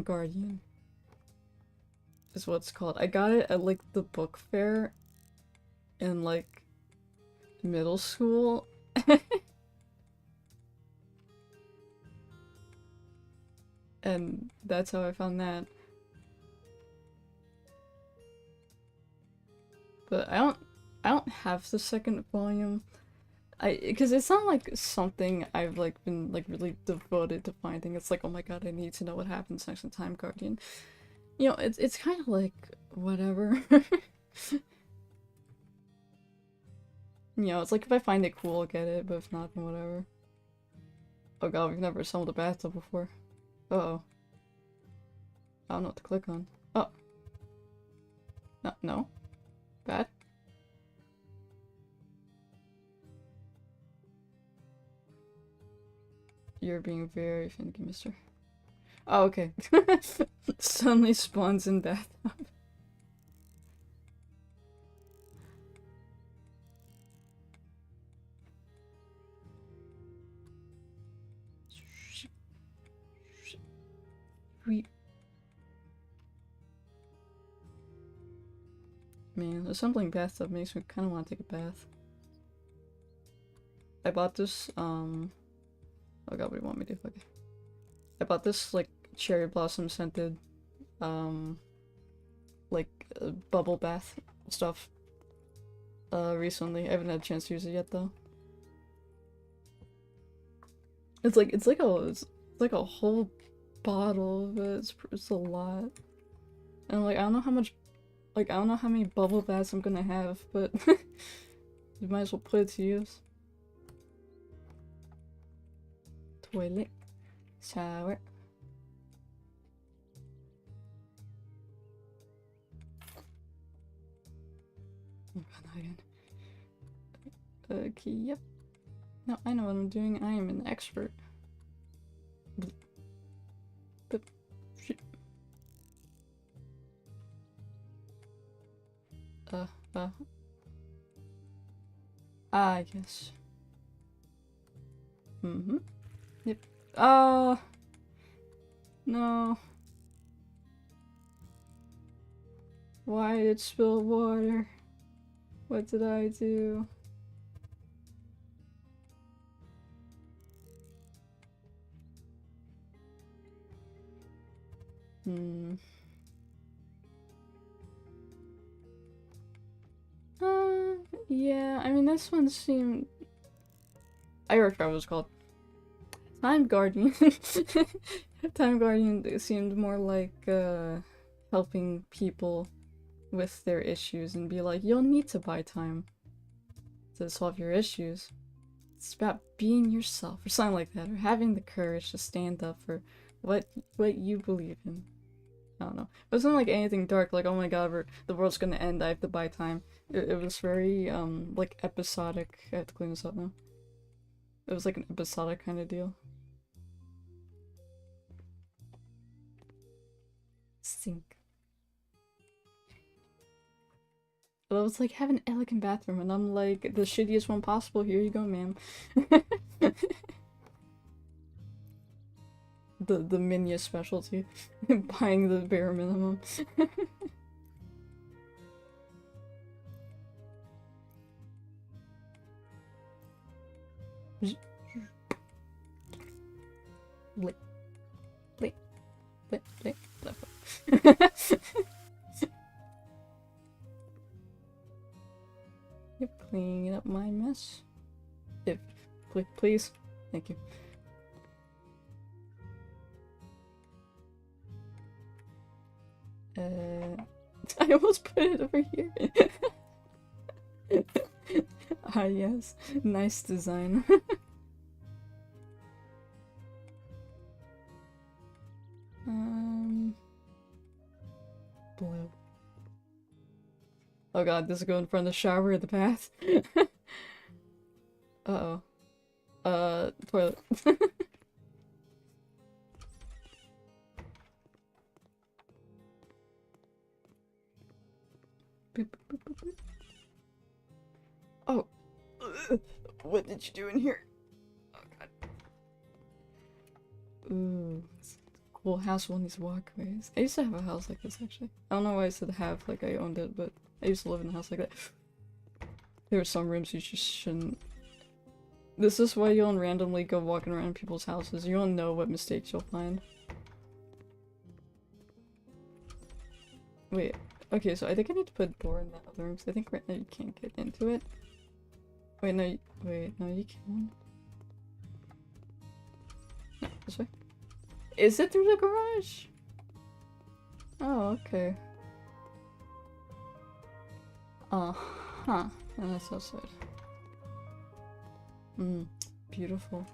Guardian is what it's called. I got it at like the book fair in like middle school. And that's how I found that. But I don't have the second volume. Because it's not like something I've like been like really devoted to finding. It's like, oh my god, I need to know what happens next in Time Guardian. You know, it's kind of like whatever. You know, it's like if I find it cool, I'll get it, but if not, then whatever. Oh god, we've never assembled a bathtub before. Uh-oh. I don't know what to click on. Oh. No, no. Bad? You're being very finicky, mister. Oh, okay. Suddenly spawns in bathtub. Man, assembling bathtub makes me kind of want to take a bath. I bought this, oh god, what do you want me to do? Okay. I bought this, like, cherry blossom scented, like, bubble bath stuff, recently. I haven't had a chance to use it yet, though. It's like a whole bottle of it. It's a lot. And, like, I don't know how much, like, I don't know how many bubble baths I'm gonna have, but you might as well put it to use. Toilet. Shower. Oh god, not again. Okay, yep. No, I know what I'm doing. I am an expert. I guess. Mm-hmm. Yep. Oh! No. Why did it spill water? What did I do? Yeah, I mean, this one seemed... I already forgot what it was called. Time Guardian. Time Guardian seemed more like helping people with their issues and be like, you'll need to buy time to solve your issues. It's about being yourself or something like that, or having the courage to stand up for what you believe in. I don't know. It wasn't like anything dark, like, oh my god, the world's gonna end, I have to buy time. It was very, like, episodic. I have to clean this up now. It was like an episodic kind of deal. Sink. Well, it's like, have an elegant bathroom, and I'm like, the shittiest one possible, here you go, ma'am. the Minya specialty. Buying the bare minimum. Blip. Blip. Blip. Blip. Blip. Yep, cleaning up my mess. If, please. Thank you. I almost put it over here. Ah, yes. Nice design. Blue. Oh god, does it go in front of the shower or the bath? Uh-oh. Toilet. Boop, boop, boop, boop. Oh. What did you do in here? Oh god. Ooh. Cool house with these walkways. I used to have a house like this actually. I don't know why I said have, like I owned it, but I used to live in a house like that. There are some rooms you just shouldn't. This is why you don't randomly go walking around people's houses. You don't know what mistakes you'll find. Wait. Okay, so I think I need to put a door in that other room, because I think right now you can't get into it. Wait, no, wait, no, you can. No, this way. Is it through the garage? Oh, okay. Uh-huh. And that's outside. Beautiful.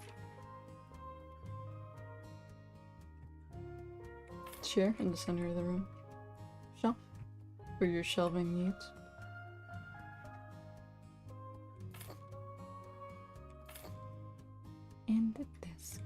Chair in the center of the room. Shelf. For your shelving needs. And the desk.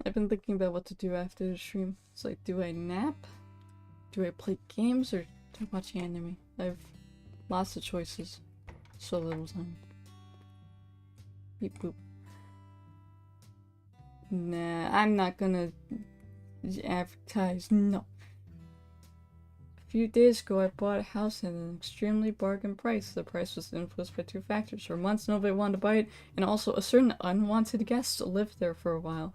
I've been thinking about what to do after the stream. It's like, do I nap? Do I play games or do I watch anime? I have lots of choices. So little time. Beep boop. Nah, I'm not gonna advertise. No. A few days ago, I bought a house at an extremely bargain price. The price was influenced by two factors. For months, nobody wanted to buy it, and also a certain unwanted guest lived there for a while.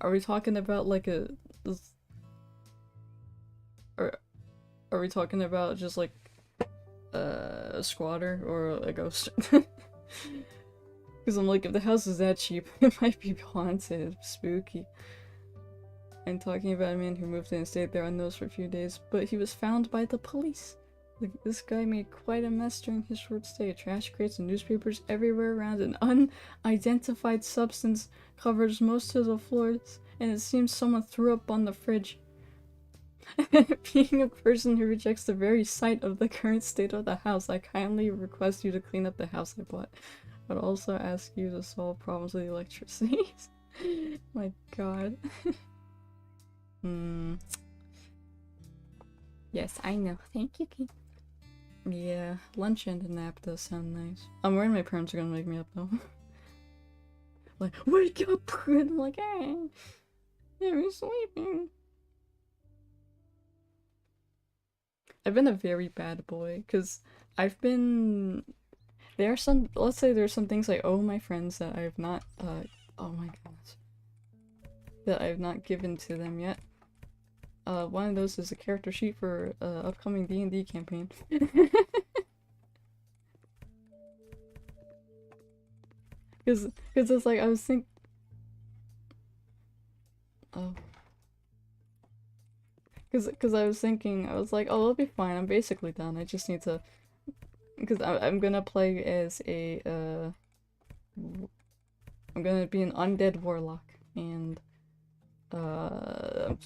Are we talking about like or are we talking about just like a squatter or a ghost? Because I'm like, if the house is that cheap, it might be haunted, spooky. I'm talking about a man who moved in and stayed there unnoticed for a few days, but he was found by the police. Like, this guy made quite a mess during his short stay. Trash crates and newspapers everywhere around. An unidentified substance covers most of the floors, and it seems someone threw up on the fridge. Being a person who rejects the very sight of the current state of the house, I kindly request you to clean up the house I bought. I'd also ask you to solve problems with electricity. My god. Yes, I know. Thank you, Kate. Yeah, lunch and a nap does sound nice. I'm worried my parents are gonna wake me up though. like, wake up! And I'm like, hey, I'm sleeping. I've been a very bad boy, because I've been... There are some... Let's say there's some things I owe my friends that I have not, oh my goodness. That I have not given to them yet. One of those is a character sheet for, upcoming D&D campaign. Because it's like, I was thinking... Oh. Because I was thinking, I was like, oh, it'll be fine, I'm basically done, I just need to... Because I'm gonna play as a, I'm gonna be an undead warlock, and, I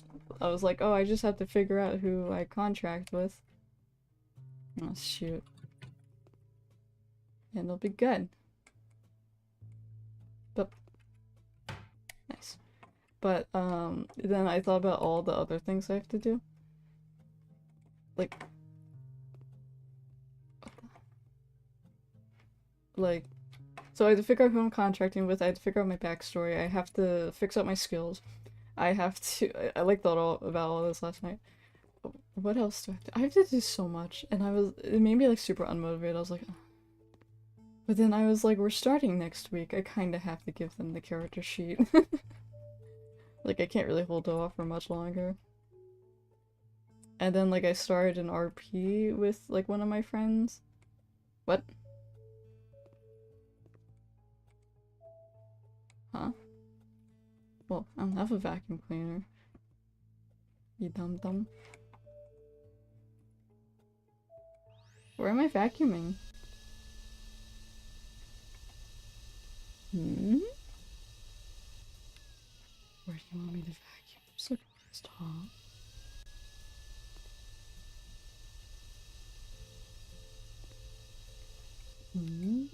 was like, oh, I just have to figure out who I contract with. Oh, shoot. And it'll be good. But... Nice. But, then I thought about all the other things I have to do. Like... Like... So I had to figure out who I'm contracting with, I had to figure out my backstory, I have to fix up my skills. I have to- I like thought all about all this last night. What else do I have to- I have to do so much, and it made me like super unmotivated, I was like... But then I was like, we're starting next week, I kinda have to give them the character sheet. Like, I can't really hold off for much longer. And then like I started an RP with like one of my friends. What? Huh? Well, I don't have a vacuum cleaner. You dumb dumb. Where am I vacuuming? Hmm? Where do you want me to vacuum? Just look at this top. Hmm?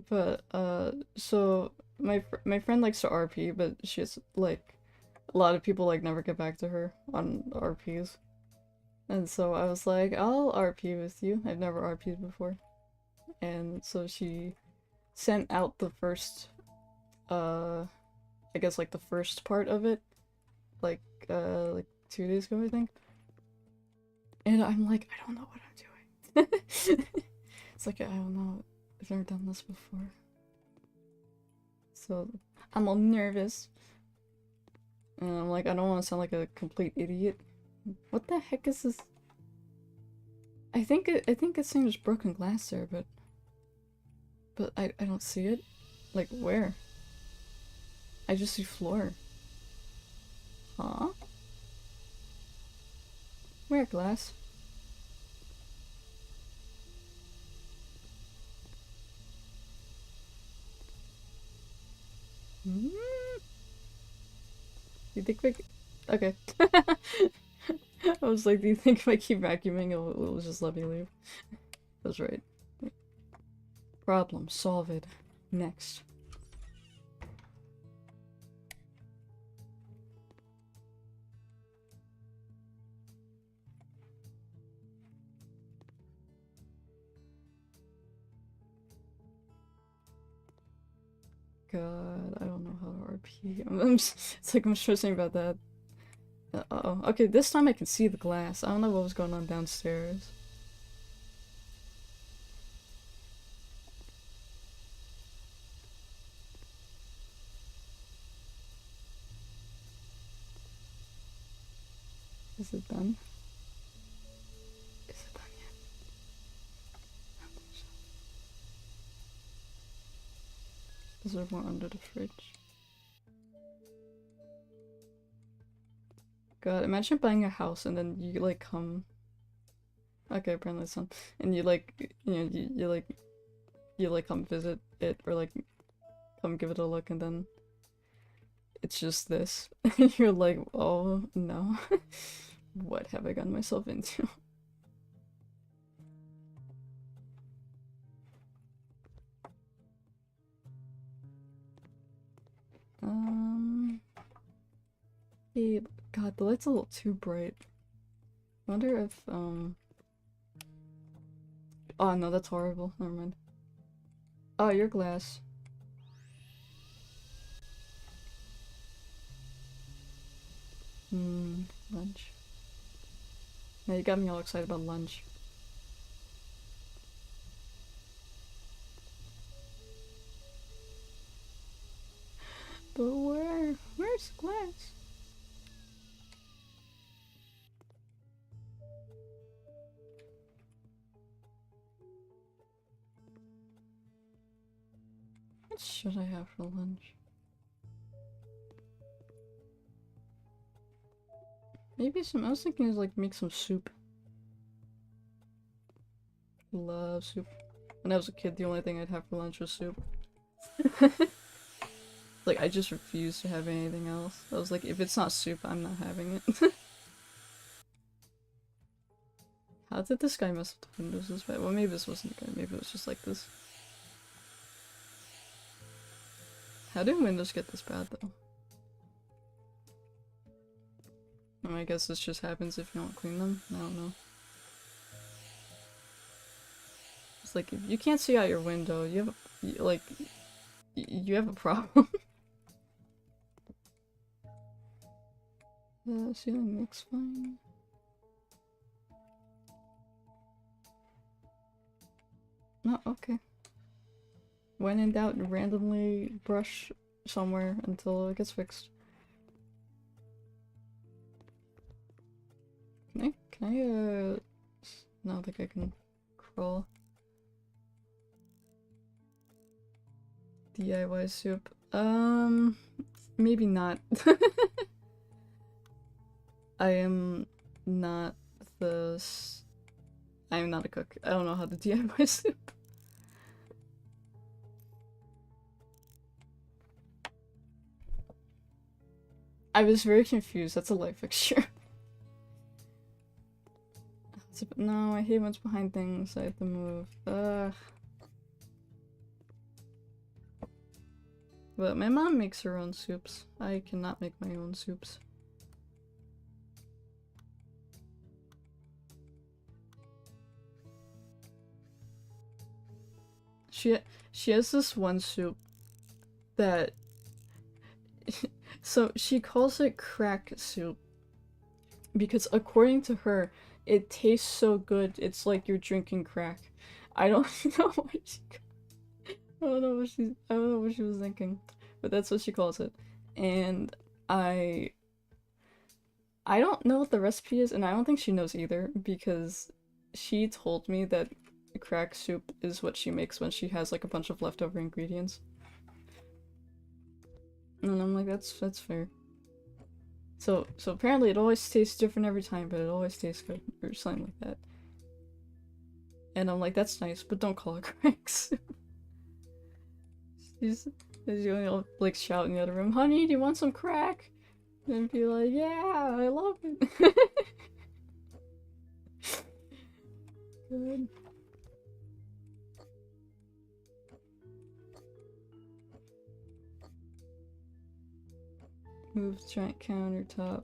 But, so my friend likes to RP, but she's like, a lot of people like never get back to her on RPs. And so I was like, I'll RP with you. I've never RP'd before. And so she sent out the first, I guess like the first part of it, like 2 days ago, I think. And I'm like, I don't know what I'm doing. It's like, I don't know. I've never done this before. So I'm all nervous. And I'm like, I don't want to sound like a complete idiot. What the heck is this? I think it's saying there's broken glass there, but I don't see it. Like, where? I just see floor. Huh? Where, glass? Hmm? You think we... Okay. I was like, do you think if I keep vacuuming, it'll just let me leave? That's right. Problem solved. Next. God, I don't know how to RP. It's like I'm stressing about that. Uh-oh. Okay, this time I can see the glass. I don't know what was going on downstairs. Is it done? Is it done yet? I don't think so. Is there more under the fridge? God, imagine buying a house and then you like come... Okay, apparently it's done. And you like, you know, you like come visit it or like come give it a look and then it's just this. And you're like, oh no. What have I gotten myself into? Hey, God, the light's a little too bright. I wonder if, oh no, that's horrible. Never mind. Oh, your glass. Lunch. Yeah, you got me all excited about lunch. But where? Where's the glass? What should I have for lunch? Maybe some. I was thinking is like make some soup. Love soup. When I was a kid, the only thing I'd have for lunch was soup. Like, I just refused to have anything else. I was like, if it's not soup, I'm not having it. How did this guy mess with the windows this way? Well, maybe this wasn't the guy. Maybe it was just like this. How do windows get this bad, though? I guess this just happens if you don't clean them? I don't know. It's like, if you can't see out your window, you have a, you have a problem. The ceiling looks fine. No, okay. When in doubt, randomly brush somewhere until it gets fixed. Can I, no, I don't think I can crawl. DIY soup. Maybe not. I am not I am not a cook. I don't know how to DIY soup. I was very confused. That's a light fixture. No, I hate what's behind things. I have to move. Ugh. But my mom makes her own soups. I cannot make my own soups. She has this one soup that so she calls it crack soup because according to her it tastes so good it's like you're drinking crack. I don't know what I don't know what she was thinking, but that's what she calls it. And I don't know what the recipe is, and I don't think she knows either because she told me that crack soup is what she makes when she has like a bunch of leftover ingredients. And I'm like, that's fair. So apparently it always tastes different every time, but it always tastes good, or something like that. And I'm like, that's nice, but don't call it crack soup. She's gonna like shout in the other room, honey, do you want some crack? And be like, yeah, I love it. Good. Move giant countertop.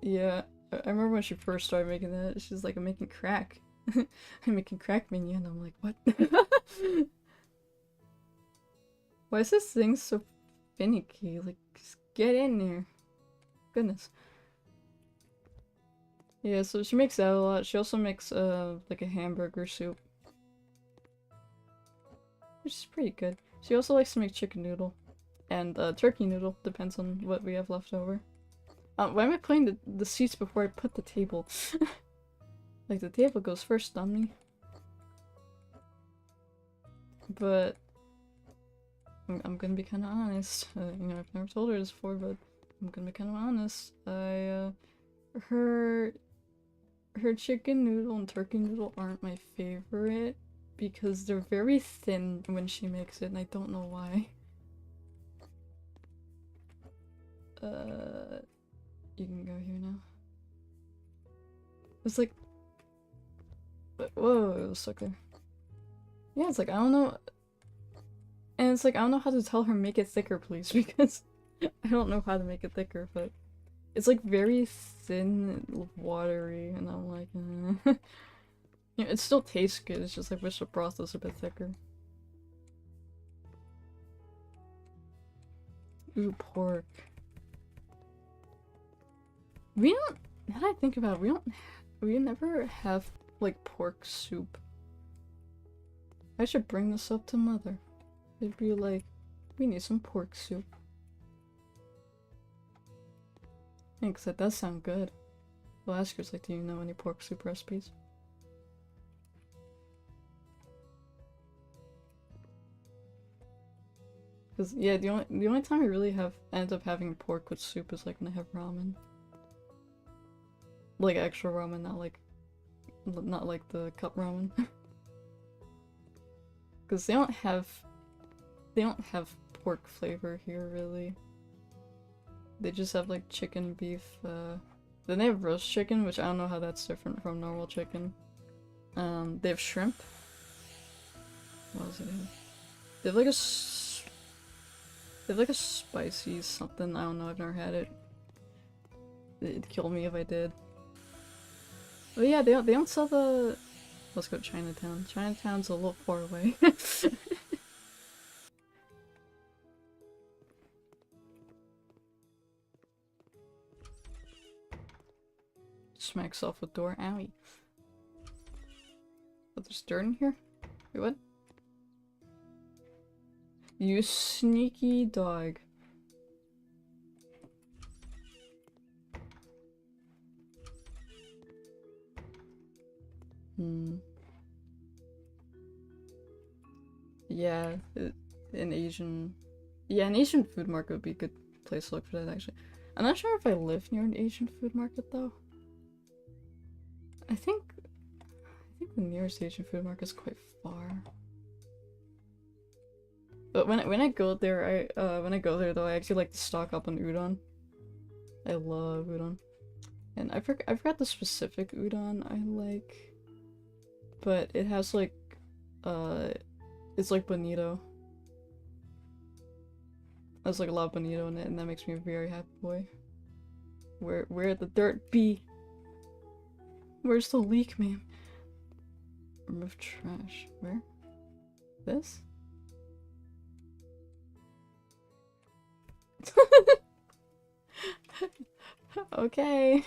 Yeah, I remember when she first started making that, she's like, I'm making crack. I'm making crack minion. I'm like, what? Why is this thing so finicky? Like, just get in there. Goodness. Yeah, so she makes that a lot. She also makes, like a hamburger soup. Which is pretty good. She also likes to make chicken noodle. And, turkey noodle. Depends on what we have left over. Why am I putting the seats before I put the table? Like, the table goes first on me. But I'm gonna be kind of honest. You know, I've never told her this before, but I'm gonna be kind of honest. Her chicken noodle and turkey noodle aren't my favorite because they're very thin when she makes it, and I don't know why. You can go here now. It's like, whoa, it was stuck there. Yeah, it's like, I don't know. And it's like, I don't know how to tell her make it thicker, please, because I don't know how to make it thicker, but it's like very thin, and watery, and I'm like, yeah, it still tastes good. It's just I wish the broth was a bit thicker. Ooh, pork. We don't. Now that I think about it, we don't. We never have like pork soup. I should bring this up to mother. It'd be like, we need some pork soup. Thanks, that does sound good. We'll ask her, like, do you know any pork soup recipes? Cause yeah, the only time I really end up having pork with soup is like when I have ramen. Like actual ramen, not like the cup ramen. Cause they don't have pork flavor here really. They just have like chicken, beef, then they have roast chicken, which I don't know how that's different from normal chicken. They have shrimp. What else do they have? They have like a spicy something, I don't know, I've never had it. It'd kill me if I did. But yeah, they don't sell the... Let's go to Chinatown. Chinatown's a little far away. Smack yourself with door. Owie. Oh, there's dirt in here? Wait, what? You sneaky dog. Yeah, an Asian... Yeah, an Asian food market would be a good place to look for that, actually. I'm not sure if I live near an Asian food market, though. I think the nearest Asian food market is quite far. But when I go there, when I go there though, I actually like to stock up on udon. I love udon, and I forgot the specific udon I like, but it has like, it's like bonito. There's like a lot of bonito in it, and that makes me a very happy boy. Where the dirt be? Where's the leak, ma'am? Remove trash. Where? This? Okay.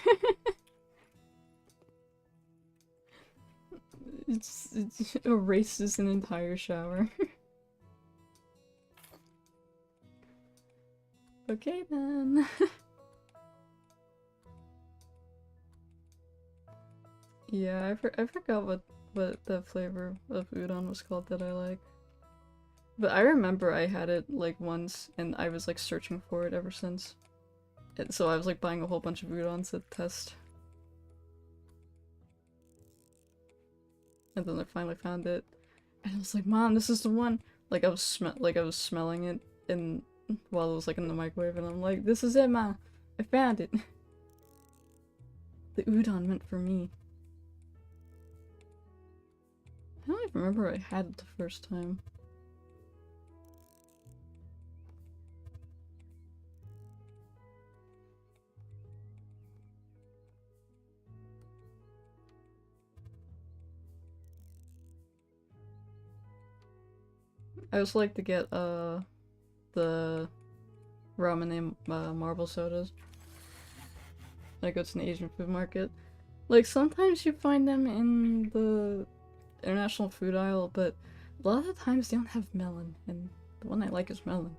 It erases an entire shower. Okay then. Yeah, I forgot what the flavor of udon was called that I like. But I remember I had it like once and I was like searching for it ever since. And so I was like buying a whole bunch of udons to test. And then I finally found it. And I was like, Mom, this is the one! Like I was smelling it in while it was like in the microwave and I'm like, this is it, Ma! I found it! The udon meant for me. I don't even remember I had it the first time. I also like to get the ramen name marble sodas. I go to an Asian food market. Like sometimes you find them in the international food aisle, but a lot of the times they don't have melon, and the one I like is melon.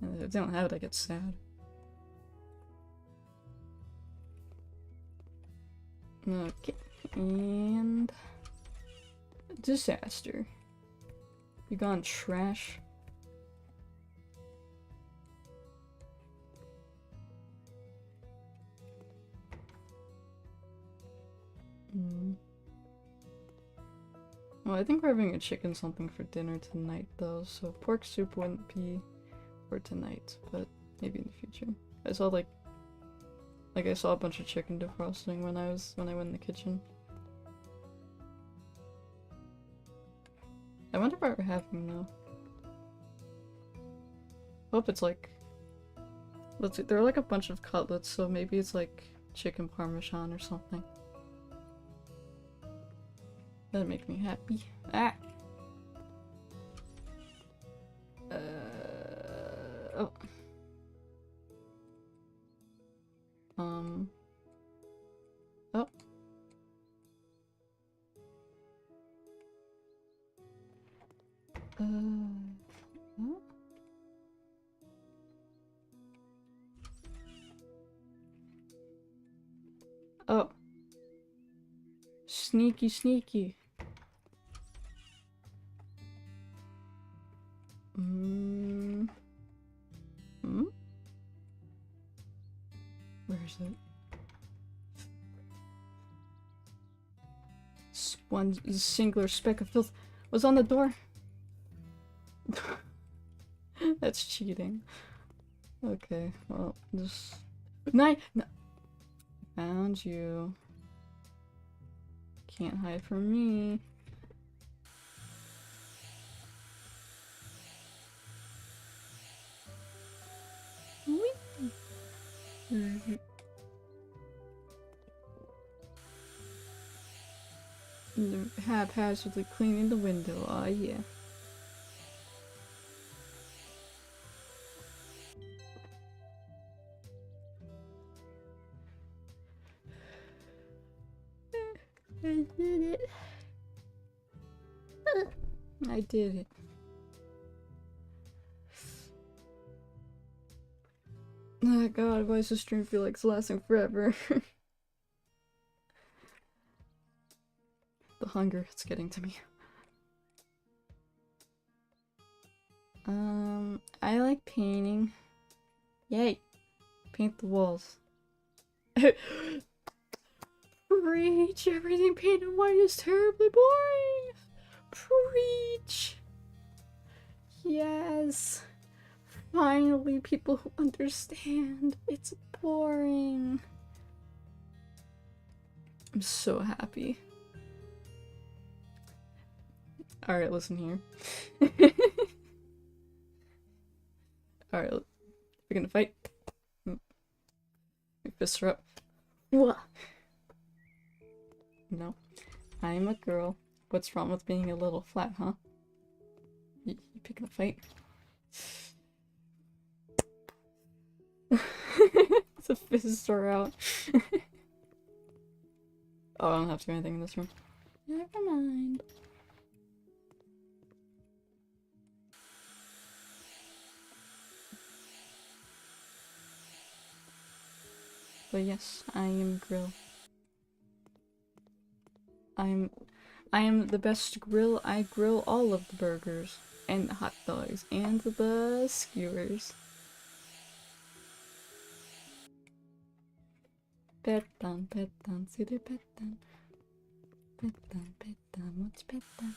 And if they don't have it, I get sad. Okay, and disaster. You gone trash? Well, I think we're having a chicken something for dinner tonight though, so pork soup wouldn't be for tonight, but maybe in the future. I saw like I saw a bunch of chicken defrosting when I went in the kitchen. I wonder if I ever have them though. Hope it's like Let's see, there are like a bunch of cutlets, so maybe it's like chicken parmesan or something. That'd make me happy. Ah! Oh. Oh. Huh? Oh. Sneaky, sneaky. Where is it? One singular speck of filth was on the door. That's cheating. Okay, well, just... No! Found you. Can't hide from me. Haphazardly cleaning the window. Aw, yeah. I did it. I did it. Oh god, why does this stream feel like it's lasting forever? The hunger, it's getting to me. I like painting. Yay! Paint the walls. Preach! Everything painted white is terribly boring! Preach! Yes! Finally, people who understand. It's boring. I'm so happy. Alright, listen here. Alright, we're gonna fight. My fists are up. What? No. I'm a girl. What's wrong with being a little flat, huh? You picking a fight? The fists are out. Oh, I don't have to do anything in this room. Never mind. But yes, I am grill. I am the best grill. I grill all of the burgers and the hot dogs and the skewers. Petan, petan, city petan. Petan, petan, much petan.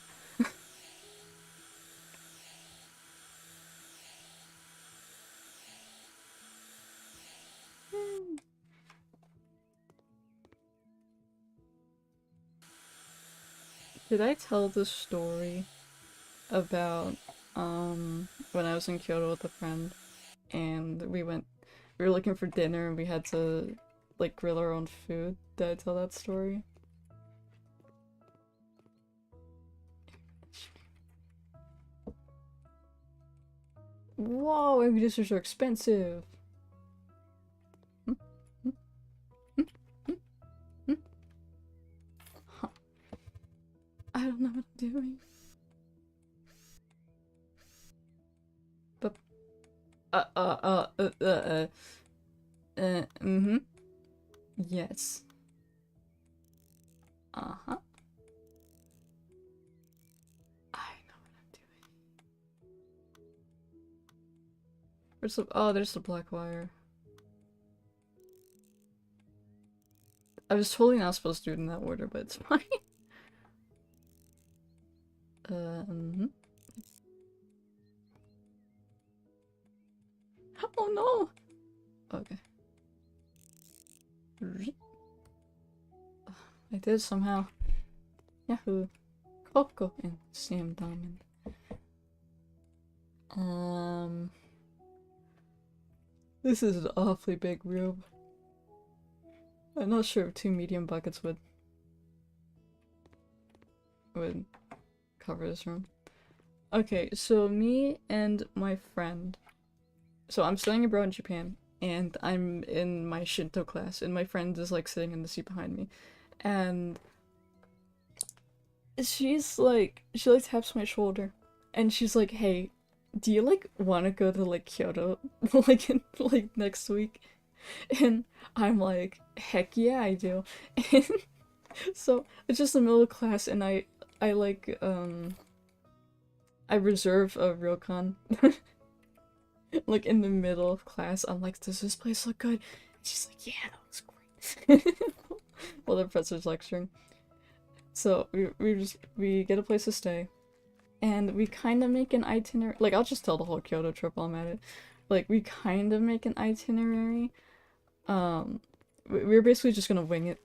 Did I tell this story about when I was in Kyoto with a friend and we were looking for dinner and we had to like grill our own food? Did I tell that story? Whoa, ingredients are expensive. Huh. I don't know what I'm doing. But yes. Uh-huh. I know what I'm doing. Where's the— oh, there's the black wire. I was totally not supposed to do it in that order, but it's fine. Oh no! Okay. I did somehow. Yahoo! Coco and Sam Diamond. This is an awfully big room. I'm not sure if 2 medium buckets would cover this room. Okay, so me and my friend. So I'm studying abroad in Japan, and I'm in my Shinto class, and my friend is like sitting in the seat behind me, and she like taps my shoulder, and she's like, "Hey, do you like want to go to like Kyoto like in like next week?" And I'm like, "Heck yeah, I do." And so it's just the middle of class, and I like I reserve a ryokan like in the middle of class. I'm like, "Does this place look good?" And she's like, "Yeah, that looks great." While the professor's lecturing. So we get a place to stay, and we kind of make an itinerary. Like, I'll just tell the whole Kyoto trip while I'm at it. Like, we kind of make an itinerary. We were basically just gonna wing it.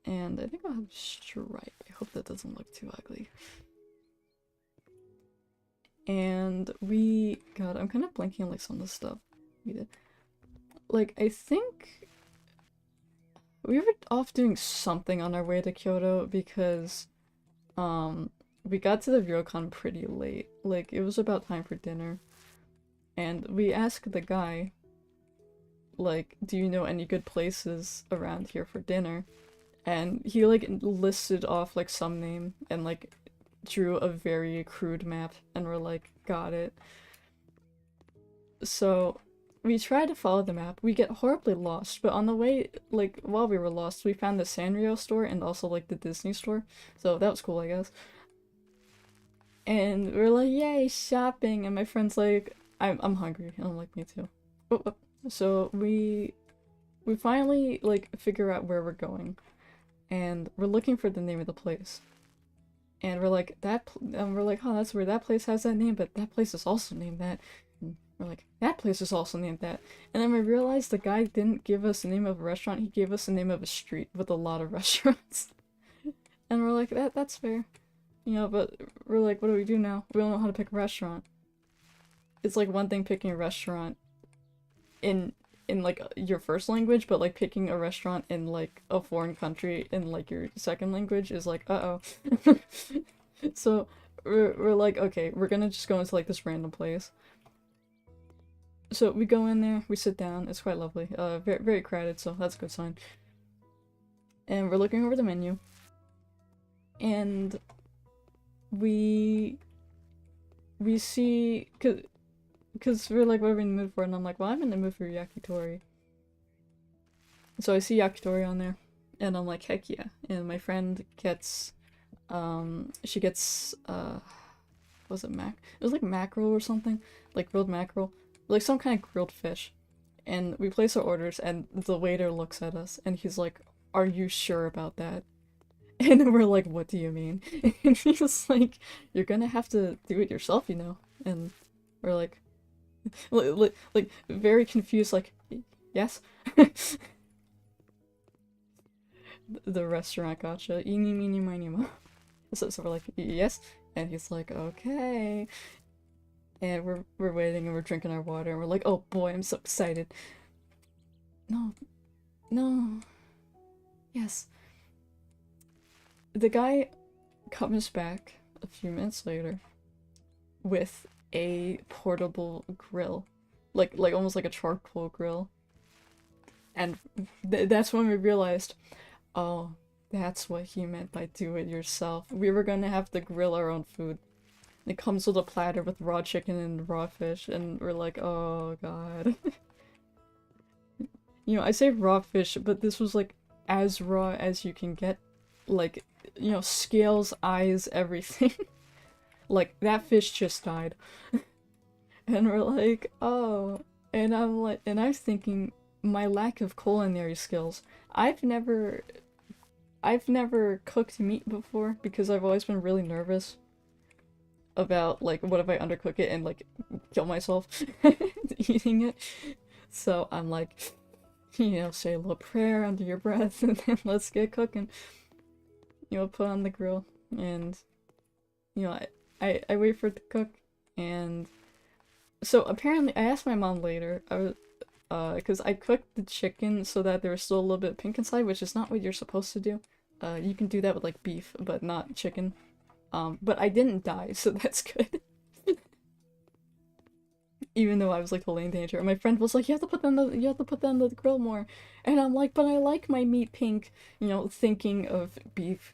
And I think I'll have stripe. I hope that doesn't look too ugly. And God, I'm kind of blanking on like some of the stuff we did. Like, I think we were off doing something on our way to Kyoto because, we got to the ryokan pretty late. Like, it was about time for dinner. And we asked the guy, like, do you know any good places around here for dinner? And he, like, listed off, like, some name and, like, drew a very crude map, and we're like, got it. So, we try to follow the map. We get horribly lost, but on the way, like, while we were lost, we found the Sanrio store and also, like, the Disney store. So that was cool, I guess. And we're like, yay, shopping! And my friend's like, I'm hungry. And I'm like, me too. Oh. So we finally, like, figure out where we're going. And we're looking for the name of the place. And we're like, oh, that's weird. That place has that name, but that place is also named that. And we're like, that place is also named that. And then we realized the guy didn't give us the name of a restaurant, he gave us the name of a street with a lot of restaurants. And we're like, that's fair. You know, but we're like, what do we do now? We don't know how to pick a restaurant. It's like one thing picking a restaurant in like your first language, but like picking a restaurant in like a foreign country in like your second language is like, uh-oh. So we're like, okay, we're gonna just go into like this random place. So we go in there, we sit down, it's quite lovely. Very, very crowded, so that's a good sign. And we're looking over the menu, and we see, cause we're like, what are we in the mood for? And I'm like, well, I'm in the mood for yakitori. So I see yakitori on there, and I'm like, heck yeah. And my friend gets, she gets, was it it was like mackerel or something? Like grilled mackerel. Like some kind of grilled fish. And we place our orders, and the waiter looks at us, and he's like, are you sure about that? And we're like, what do you mean? And he's like, you're gonna have to do it yourself, you know? And we're like, like very confused, like, yes? The restaurant gotcha. Eeny, meeny, miny, mo. So we're like, yes? And he's like, okay. And we're waiting, and we're drinking our water, and we're like, oh boy, I'm so excited. No. No. Yes. The guy comes back a few minutes later with a portable grill. Like almost like a charcoal grill. And that's when we realized, oh, that's what he meant by do it yourself. We were gonna have to grill our own food. It comes with a platter with raw chicken and raw fish, and we're like, oh god. You know, I say raw fish, but this was like as raw as you can get. Like, you know, scales, eyes, everything. Like, that fish just died. And we're like, oh. And I'm like, and I was thinking, my lack of culinary skills. I've never cooked meat before because I've always been really nervous about, like, what if I undercook it and, like, kill myself eating it. So I'm like, you know, say a little prayer under your breath, and then let's get cooking. You know, put on the grill, and, you know, I wait for it to cook, and So apparently, I asked my mom later. I was because I cooked the chicken so that there was still a little bit pink inside, which is not what you're supposed to do. You can do that with like beef, but not chicken. But I didn't die, so that's good. Even though I was like totally in danger. And my friend was like, "You have to put that on you have to put that on the grill more," and I'm like, "But I like my meat pink," thinking of beef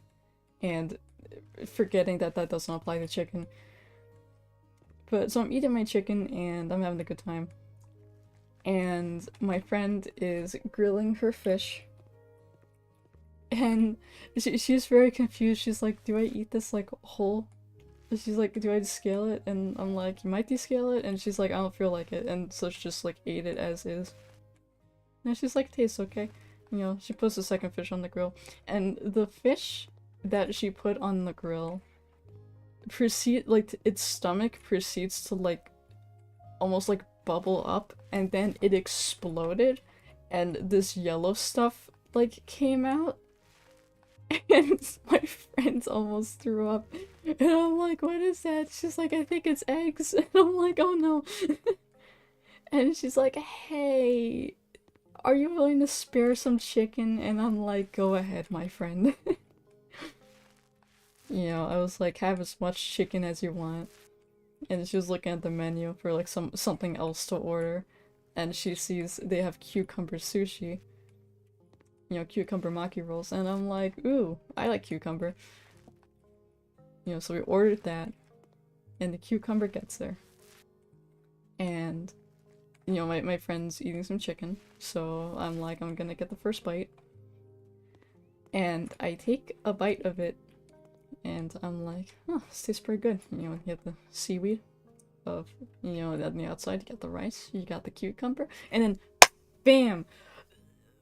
and forgetting that that doesn't apply to chicken. But so I'm eating my chicken and I'm having a good time. And my friend is grilling her fish. And she's very confused. She's like, "Do I eat this like whole?" She's like, "Do I scale it?" And I'm like, "You might descale it." And she's like, "I don't feel like it." And so she just like ate it as is. And she's like, "Tastes okay." She puts the second fish on the grill. And the fish that she put on the grill its stomach proceeds to like almost like bubble up, and then it exploded and this yellow stuff like came out. And my friends almost threw up. And I'm like, "What is that?" She's like, "I think it's eggs." And I'm like, "Oh no." And she's like, "Hey, are you willing to spare some chicken?" And I'm like, "Go ahead, my friend." I was like, "Have as much chicken as you want." And she was looking at the menu for like something else to order. And she sees they have cucumber sushi. Cucumber maki rolls. And I'm like, "Ooh, I like cucumber." So we ordered that. And the cucumber gets there. And, my friend's eating some chicken. So I'm like, I'm gonna get the first bite. And I take a bite of it. And I'm like, "Oh, this tastes pretty good." You get the seaweed of, on the outside, you got the rice, you got the cucumber, and then, bam!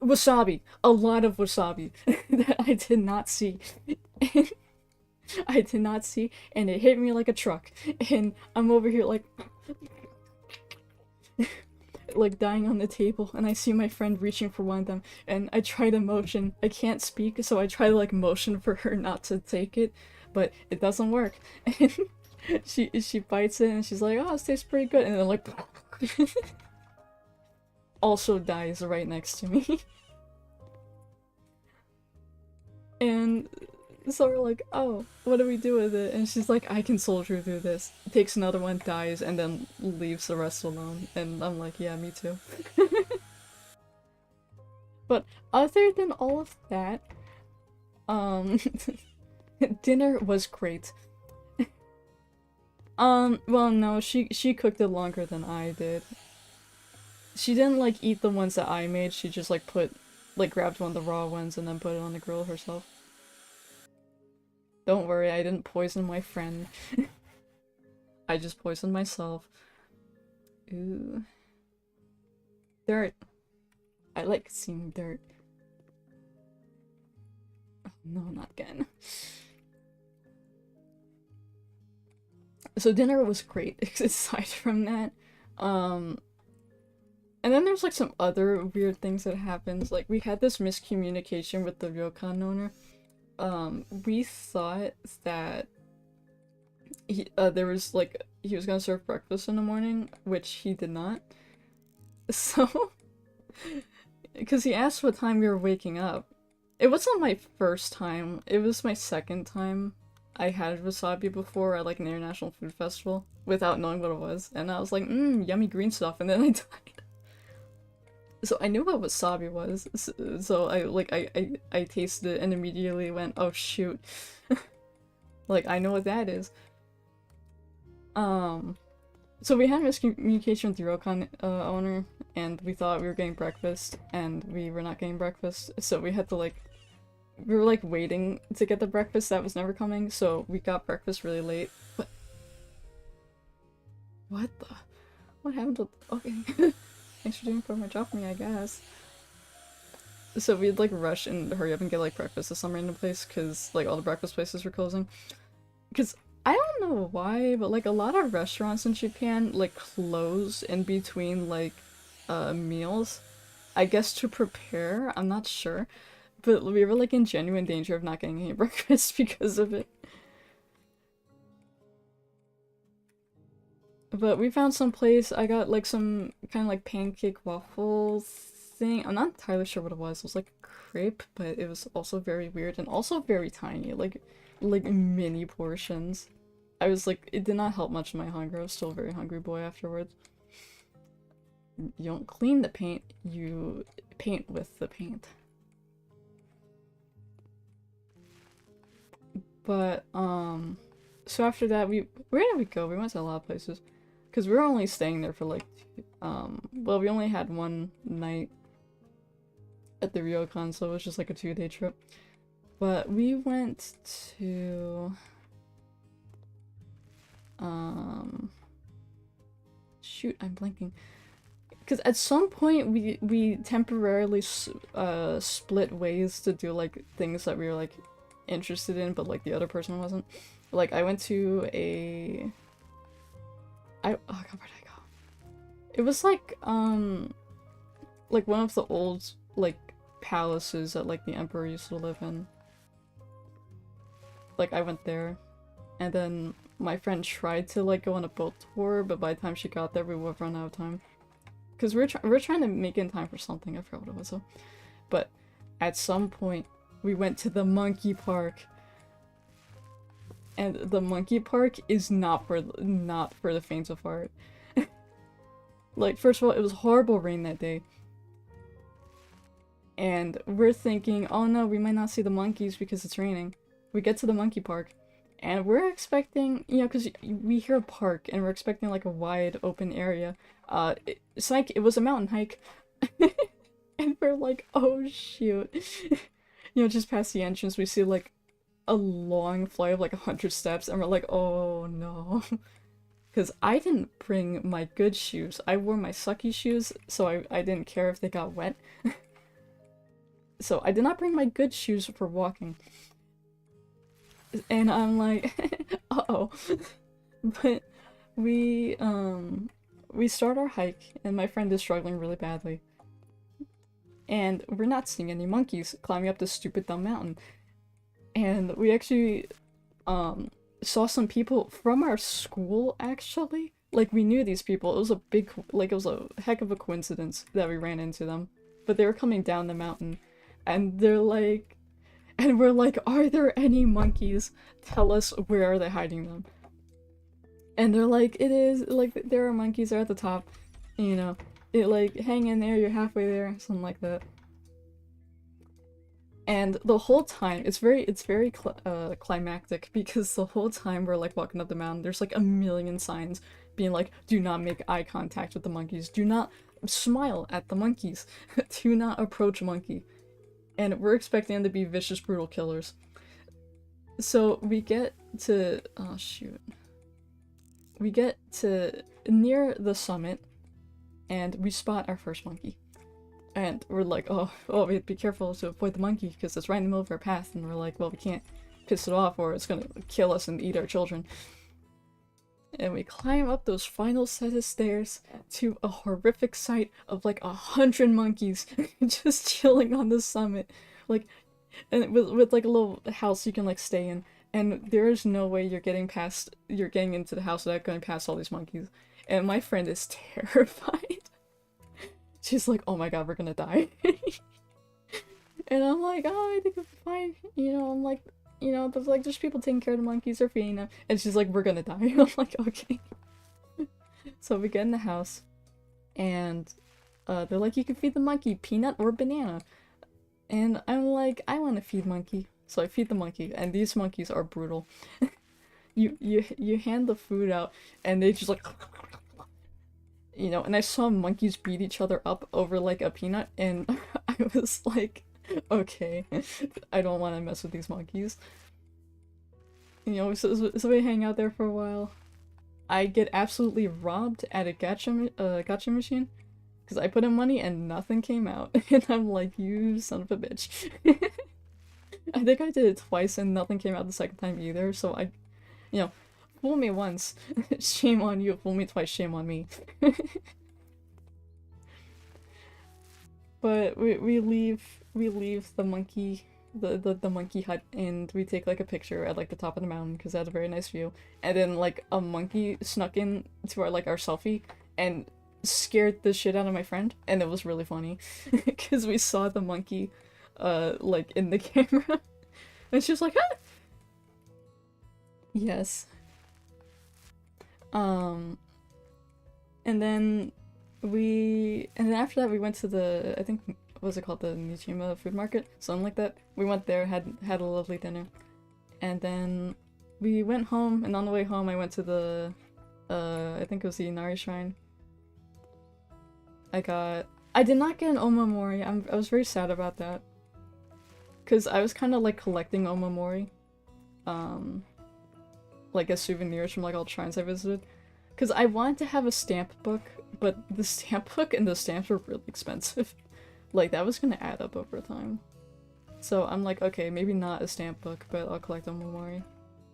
Wasabi! A lot of wasabi that I did not see. I did not see, and it hit me like a truck. And I'm over here like, like dying on the table, and I see my friend reaching for one of them, and I try to motion. I can't speak, so I try to like motion for her not to take it, but it doesn't work. And she bites it, and she's like, "Oh, this tastes pretty good," and then like also dies right next to me. And so we're like, "Oh, what do we do with it?" And she's like, "I can soldier through this." Takes another one, dies, and then leaves the rest alone. And I'm like, "Yeah, me too." But other than all of that, um, dinner was great. Well, no, she cooked it longer than I did. She didn't like eat the ones that I made. She just like grabbed one of the raw ones and then put it on the grill herself. Don't worry, I didn't poison my friend. I just poisoned myself. Ooh. Dirt. I like seeing dirt. Oh, no, not again. So dinner was great, aside from that. Um, and then there's like some other weird things that happens. Like we had this miscommunication with the ryokan owner. We thought that there was like he was gonna serve breakfast in the morning, which he did not. So, because he asked what time we were waking up. It wasn't my first time. It was my second time I had wasabi before at like an international food festival without knowing what it was, and I was like, yummy green stuff, and then I died. So I knew what wasabi was, so I tasted it and immediately went, "Oh shoot." Like, I know what that is. So we had miscommunication with the Rokon owner, and we thought we were getting breakfast, and we were not getting breakfast, so we had to we were like waiting to get the breakfast that was never coming, so we got breakfast really late. What the? What happened to- okay. Thanks for doing part of my job for me, I guess. So we'd like rush and hurry up and get like breakfast at some random place, because like all the breakfast places were closing. Because I don't know why, but like a lot of restaurants in Japan like close in between like meals. I guess to prepare, I'm not sure. But we were like in genuine danger of not getting any breakfast because of it. But we found some place. I got like some kind of like pancake waffle thing. I'm not entirely sure what it was. It was like a crepe, but it was also very weird and also very tiny, like mini portions. I was like, it did not help much in my hunger. I was still a very hungry boy afterwards. You don't clean the paint, you paint with the paint. But, so after that, where did we go? We went to a lot of places. Because we were only staying there for like, well, we only had one night at the Ryokan, so it was just like a 2-day trip. But we went to, shoot, I'm blanking. Because at some point we temporarily split ways to do like things that we were like interested in, but like the other person wasn't. Like I went to a oh god, where did I go? It was like one of the old like palaces that like the emperor used to live in. Like I went there, and then my friend tried to like go on a boat tour, but by the time she got there we would have run out of time. Because we're trying to make it in time for something, I forgot what it was though. But at some point we went to the monkey park. And the monkey park is not for the faint of heart. Like, first of all, it was horrible rain that day. And we're thinking, oh no, we might not see the monkeys because it's raining. We get to the monkey park, and we're expecting, you know, because we hear park, and we're expecting like a wide open area. It's like, it was a mountain hike. And we're like, oh shoot. You know, just past the entrance, we see like a long flight of like 100 steps, and we're like, oh no. Because I didn't bring my good shoes. I wore my sucky shoes, so I didn't care if they got wet. So I did not bring my good shoes for walking. And I'm like, uh-oh. But we start our hike, and my friend is struggling really badly. And we're not seeing any monkeys climbing up this stupid dumb mountain. And we actually saw some people from our school, actually. Like, we knew these people. It was a big, like, it was a heck of a coincidence that we ran into them. But they were coming down the mountain, and they're like, and we're like, are there any monkeys? Tell us, where are they hiding them? And they're like, it is, like, there are monkeys, they're at the top. You know, it, like, hang in there, you're halfway there, something like that. And the whole time, it's very climactic, because the whole time we're like walking up the mountain, there's like a million signs being like, do not make eye contact with the monkeys, do not smile at the monkeys, do not approach a monkey. And we're expecting them to be vicious, brutal killers. So we get to, oh shoot. We get to near the summit, and we spot our first monkey. And we're like, oh, we have to be careful to avoid the monkey because it's right in the middle of our path. And we're like, well, we can't piss it off or it's gonna kill us and eat our children. And we climb up those final set of stairs to a horrific sight of like 100 monkeys just chilling on the summit. Like, and with like a little house you can like stay in. And there is no way you're getting into the house without going past all these monkeys. And my friend is terrified. She's like, oh my god, we're gonna die. And I'm like, oh, I think it'll be fine. You know, I'm like, you know, there's people taking care of the monkeys or feeding them. And she's like, we're gonna die. I'm like, okay. So we get in the house, and they're like, you can feed the monkey peanut or banana. And I'm like, I want to feed monkey. So I feed the monkey, and these monkeys are brutal. You hand the food out, and they just like, you know, and I saw monkeys beat each other up over like a peanut, and I was like, okay, I don't want to mess with these monkeys. You know, so we hang out there for a while. I get absolutely robbed at a gacha machine, because I put in money and nothing came out, and I'm like, you son of a bitch. I think I did it twice and nothing came out the second time either, so I, you know, fool me once, shame on you, fool me twice, shame on me. But we leave the monkey the monkey hut, and we take like a picture at like the top of the mountain because it had a very nice view. And then like a monkey snuck in to our selfie and scared the shit out of my friend, and it was really funny because we saw the monkey like in the camera, and she was like, ah! Yes. Um, and then and then after that we went to the, I think, what was it called, the Nijima food market, something like that. We went there, had a lovely dinner, and then we went home. And on the way home, I went to the, I think it was the Inari Shrine. I did not get an omamori. I was very sad about that, cause I was kind of like collecting omamori, like as souvenirs from like all the shrines I visited. Because I wanted to have a stamp book, but the stamp book and the stamps were really expensive. Like, that was gonna add up over time. So I'm like, okay, maybe not a stamp book, but I'll collect omamori.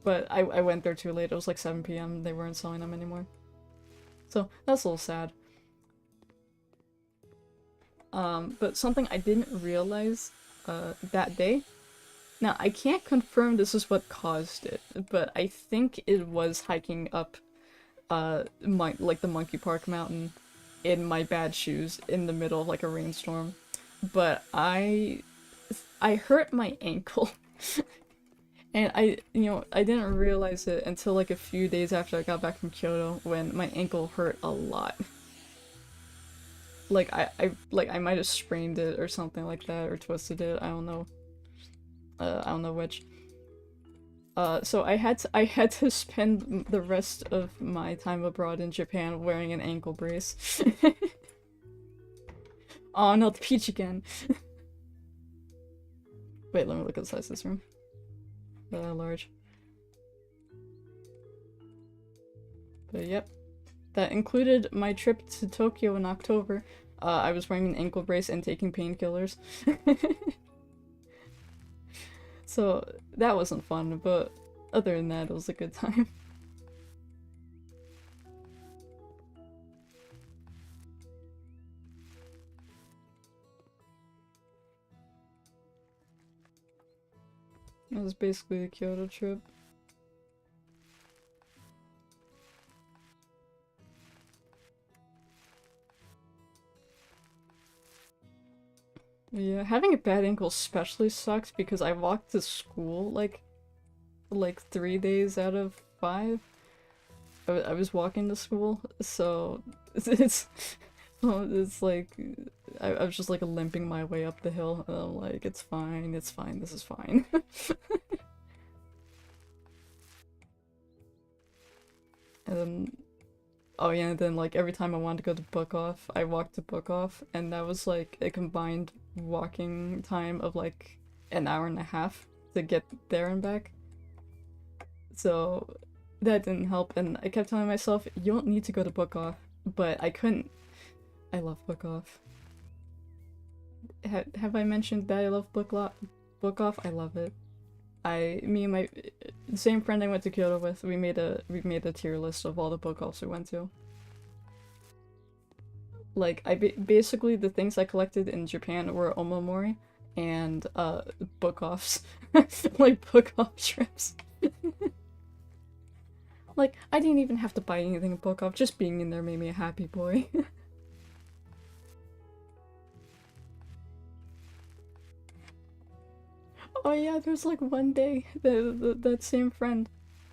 But I went there too late. It was like 7 p.m. They weren't selling them anymore. So that's a little sad. But something I didn't realize that day. Now, I can't confirm this is what caused it, but I think it was hiking up like the Monkey Park mountain in my bad shoes in the middle of like a rainstorm. But I hurt my ankle. And I didn't realize it until like a few days after I got back from Kyoto, when my ankle hurt a lot. Like I might have sprained it or something like that, or twisted it. I don't know. I don't know which. So I had to spend the rest of my time abroad in Japan wearing an ankle brace. Oh, not the peach again. Wait, let me look at the size of this room. Large. But yep. That included my trip to Tokyo in October. I was wearing an ankle brace and taking painkillers. So that wasn't fun, but other than that, it was a good time. That was basically the Kyoto trip. Yeah, having a bad ankle especially sucks because I walked to school like 3 days out of 5. I was walking to school, so it's like I was just like limping my way up the hill, and I'm like, it's fine, this is fine. And then, oh yeah, and then like every time I wanted to go to book off, I walked to book off, and that was like a combined walking time of like an hour and a half to get there and back. So that didn't help, and I kept telling myself, you don't need to go to book off, but I couldn't. I love book off. Have I mentioned that I love book off? I love it. Me and my same friend I went to Kyoto with, we made a tier list of all the book offs we went to. Like, basically the things I collected in Japan were omamori and book offs. Like book off trips. Like, I didn't even have to buy anything in book off, just being in there made me a happy boy. Oh yeah, there's like one day that same friend,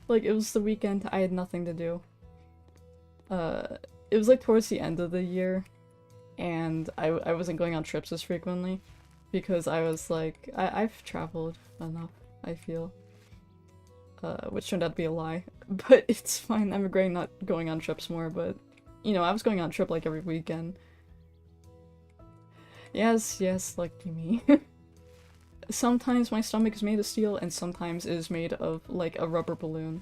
like it was the weekend, I had nothing to do. It was like towards the end of the year, and I wasn't going on trips as frequently because I was like, I've traveled enough, I feel. Which turned out to be a lie, but it's fine. I'm regretting not going on trips more, but you know, I was going on a trip like every weekend. Yes, lucky me. Sometimes my stomach is made of steel, and sometimes it is made of, like, a rubber balloon.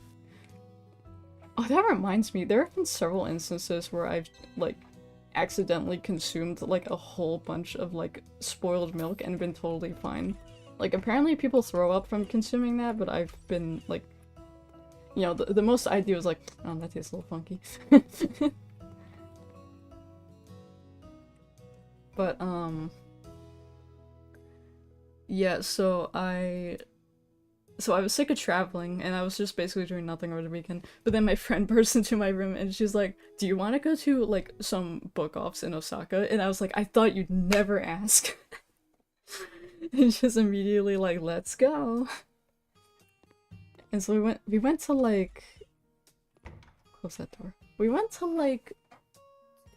Oh, that reminds me, there have been several instances where I've, like, accidentally consumed, like, a whole bunch of, like, spoiled milk and been totally fine. Like, apparently people throw up from consuming that, but I've been, like, you know, the most I do is like, oh, that tastes a little funky. But, Yeah, so I was sick of traveling and I was just basically doing nothing over the weekend. But then my friend burst into my room and she's like, "Do you want to go to like some book offs in Osaka?" And I was like, "I thought you'd never ask." And she's immediately like, "Let's go." And so we went to like close that door. We went to like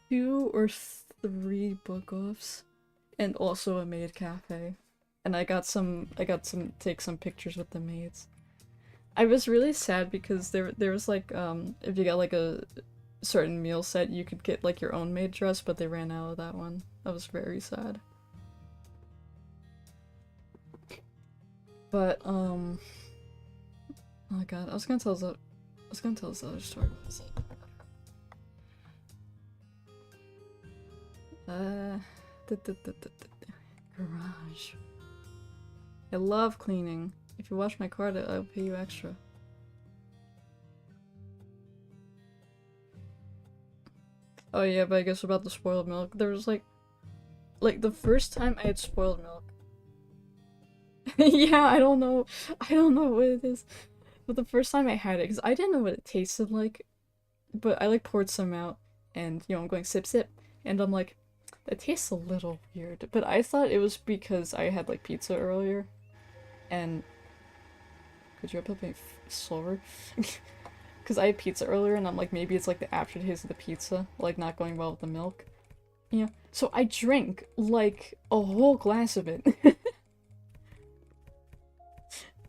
two or three book offs and also a maid cafe. And I got some take some pictures with the maids. I was really sad because there was like if you got like a certain meal set you could get like your own maid dress, but they ran out of that one. That was very sad. But oh my god, I was gonna tell this other story. Uh garage. I love cleaning. If you wash my car, I'll pay you extra. Oh yeah, but I guess about the spoiled milk, there was like the first time I had spoiled milk. Yeah, I don't know what it is. But the first time I had it, because I didn't know what it tasted like, but I like poured some out, and I'm going sip sip, and I'm like, that tastes a little weird. But I thought it was because I had like pizza earlier, and could you up a bit slower? Because I had pizza earlier, and I'm like, maybe it's like the aftertaste of the pizza, like not going well with the milk. Yeah. So I drank like a whole glass of it.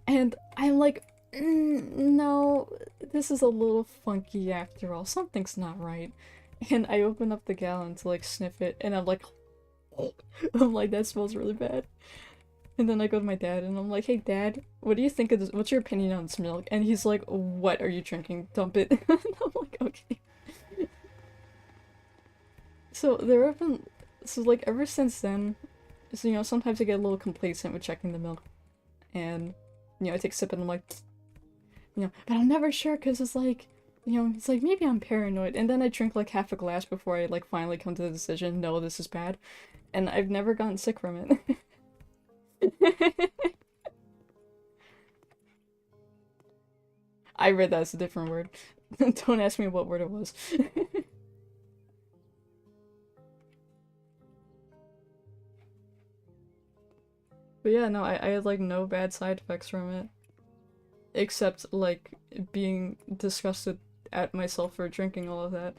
And I'm like, no, this is a little funky after all. Something's not right. And I open up the gallon to like sniff it, and I'm like, I'm like, that smells really bad. And then I go to my dad, and I'm like, hey dad, what do you think of this? What's your opinion on this milk? And he's like, what are you drinking? Dump it. And I'm like, okay. So there have been, so like ever since then, so sometimes I get a little complacent with checking the milk, and I take a sip and I'm like, but I'm never sure because it's like maybe I'm paranoid, and then I drink like half a glass before I like finally come to the decision, no, this is bad, and I've never gotten sick from it. I read that as a different word. Don't ask me what word it was. But yeah, no, I had like no bad side effects from it. Except like being disgusted at myself for drinking all of that.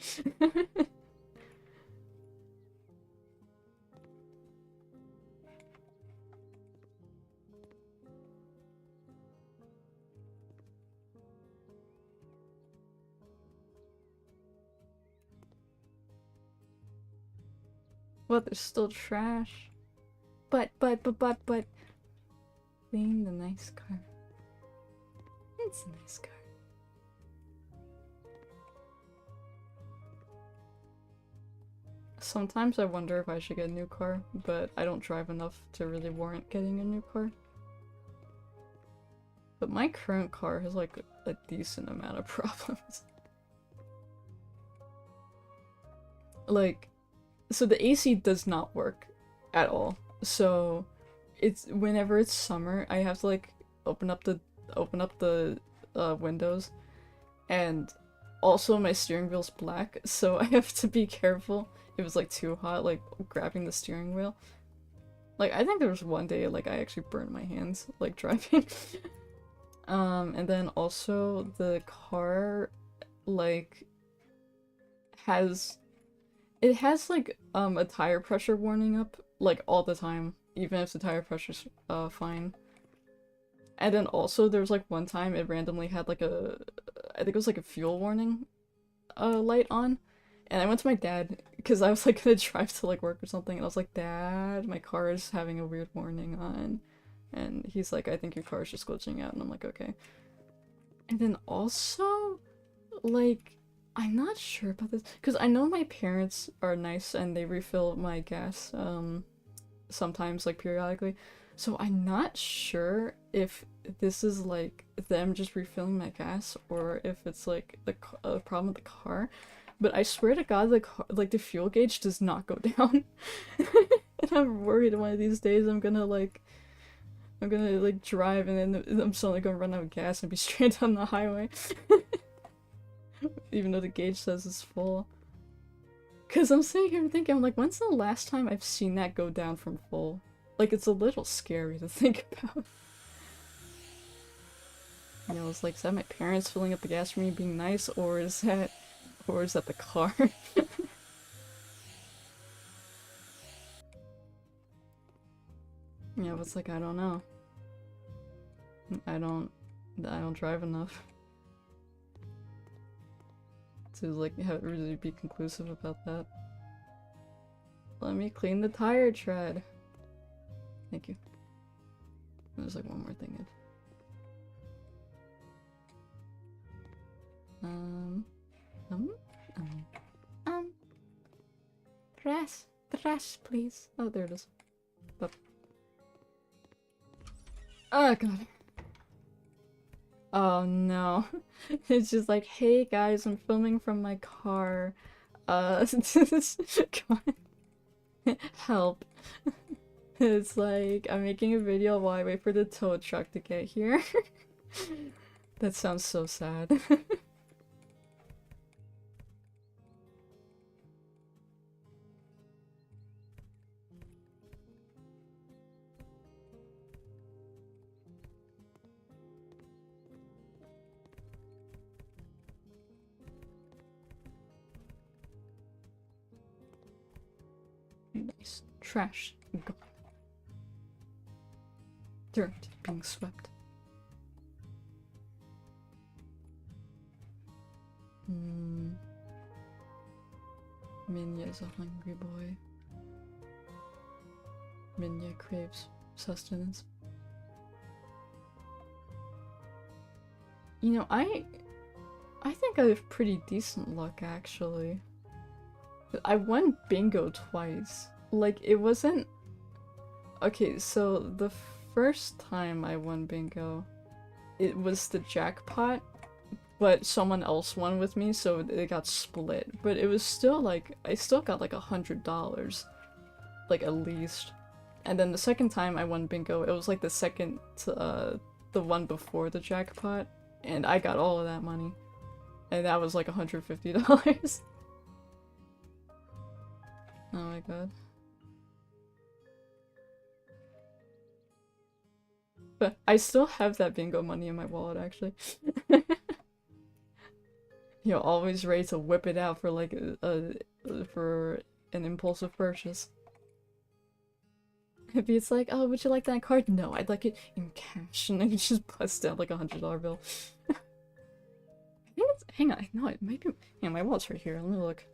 What, there's still trash? But clean the nice car. It's a nice car. Sometimes I wonder if I should get a new car, but I don't drive enough to really warrant getting a new car. But my current car has like a decent amount of problems. Like, so the AC does not work at all. So it's whenever it's summer, I have to like open up the windows, and also my steering wheel's black, so I have to be careful if it's like too hot, like grabbing the steering wheel. Like I think there was one day like I actually burned my hands like driving. And then also the car like has it has like a tire pressure warning up like all the time, even if the tire pressure's fine. And then also there was like one time it randomly had like I think it was like a fuel warning light on. And I went to my dad because I was like gonna drive to like work or something, and I was like, Dad, my car is having a weird warning on. And he's like, I think your car is just glitching out, and I'm like, okay. And then also, like, I'm not sure about this because I know my parents are nice and they refill my gas sometimes like periodically. So I'm not sure if this is like them just refilling my gas or if it's like a problem with the car. But I swear to God, like the fuel gauge does not go down, and I'm worried one of these days I'm gonna like I'm gonna like drive and then I'm suddenly gonna run out of gas and be straight on the highway. Even though the gauge says it's full. Cause I'm sitting here thinking, I'm like, when's the last time I've seen that go down from full? Like, it's a little scary to think about. You know, it's like, is that my parents filling up the gas for me being nice, or is that the car? Yeah, but it's like, I don't know. I don't drive enough to like really be conclusive about that. Let me clean the tire tread. Thank you. There's like one more thing. Press, please. Oh, there it is. But oh god. Oh no. It's just like, hey guys, I'm filming from my car. Come on. Help. It's like, I'm making a video while I wait for the tow truck to get here. That sounds so sad. Nice. Trash. Gone. Dirt being swept. Minya's a hungry boy. Minya craves sustenance. You know, I think I have pretty decent luck, actually. I won bingo twice. Like, it wasn't... Okay, so the first time I won bingo, it was the jackpot, but someone else won with me, so it got split. But it was still like, I still got like $100, like at least. And then the second time I won bingo, it was like the one before the jackpot, and I got all of that money. And that was like $150. Oh my god. But I still have that bingo money in my wallet, actually. You know, always ready to whip it out for like for an impulsive purchase. If it's like, oh, would you like that card? No, I'd like it in cash, and I just bust out like $100 bill. I think it's, hang on, no, it might be, yeah, my wallet's right here, let me look.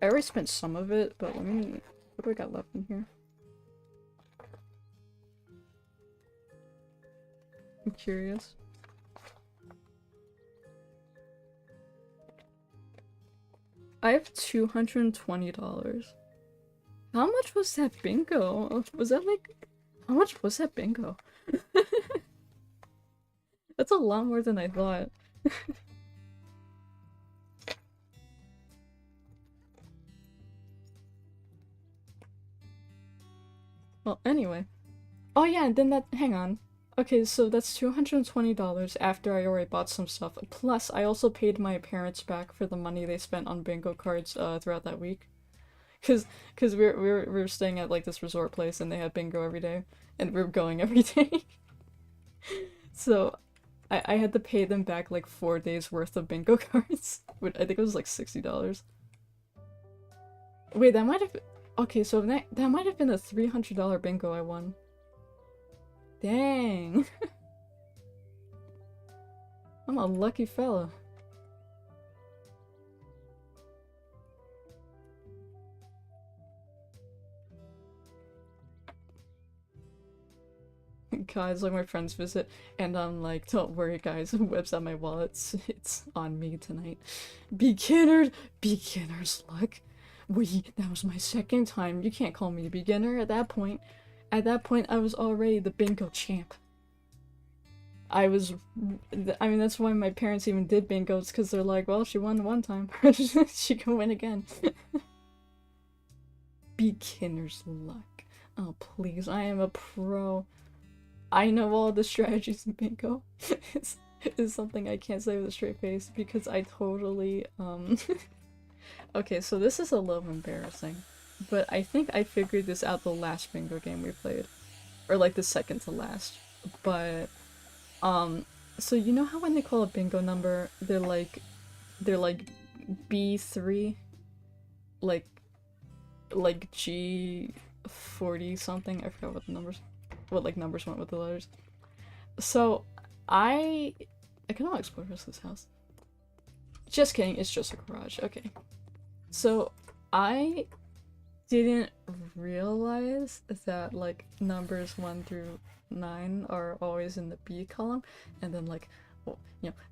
I already spent some of it, but let me, what do I got left in here? I'm curious. I have $220. How much was that bingo? Was that like... How much was that bingo? That's a lot more than I thought. Well, anyway. Oh yeah, and then that- hang on. Okay, so that's $220 after I already bought some stuff. Plus, I also paid my parents back for the money they spent on bingo cards throughout that week. Cause we were staying at like this resort place and they had bingo every day, and we were going every day. So I had to pay them back like 4 days worth of bingo cards. I think it was like $60. Wait, that might have, okay, so that might have been a $300 bingo I won. Dang. I'm a lucky fella. Guys, like my friends visit, and I'm like, don't worry guys, whips out my wallet, it's on me tonight. Beginner's luck. That was my second time, you can't call me a beginner at that point. At that point, I was already the bingo champ. I mean, that's why my parents even did bingos, because they're like, well, she won one time, she can win again. Beginner's luck. Oh, please, I am a pro. I know all the strategies in bingo. it's, it's something I can't say with a straight face because I totally Okay, so this is a little embarrassing, but I think I figured this out the last bingo game we played, or like the second to last. But so you know how when they call a bingo number, they're like B3, like G40 something. I forgot what the numbers, what like numbers went with the letters. So I I cannot explore the rest of this house. Just kidding, it's just a garage. Okay. So I didn't realize that like numbers 1 through 9 are always in the B column, and then like, well,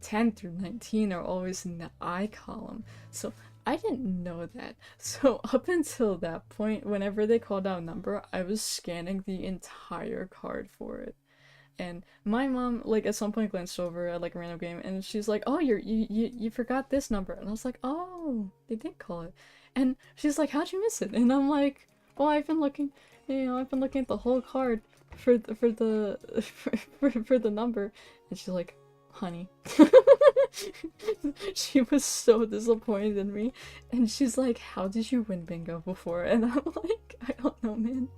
10 through 19 are always in the I column. So I didn't know that. So up until that point, whenever they called out a number, I was scanning the entire card for it. And my mom, like, at some point glanced over at like a random game, and she's like, "Oh, you forgot this number," and I was like, "Oh, they did call it," and she's like, "How'd you miss it?" And I'm like, "Well, I've been looking, I've been looking at the whole card for the number," and she's like, "Honey," she was so disappointed in me, and she's like, "How did you win bingo before?" And I'm like, "I don't know, man."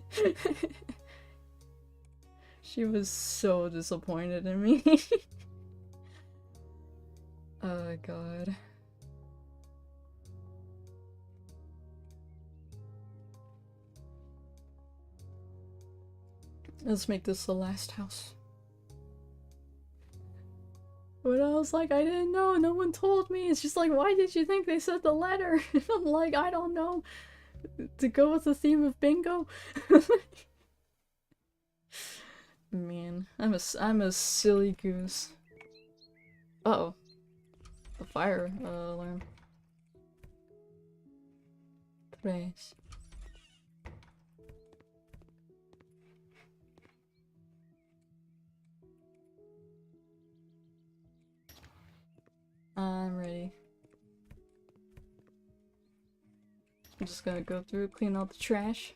She was so disappointed in me. Oh god. Let's make this the last house. But I was like, I didn't know, no one told me. It's just like, why did you think they said the letter? I'm like, I don't know. To go with the theme of bingo? Man, I'm a silly goose. Uh-oh. The fire alarm. Tres. I'm ready. I'm just gonna go through, clean all the trash.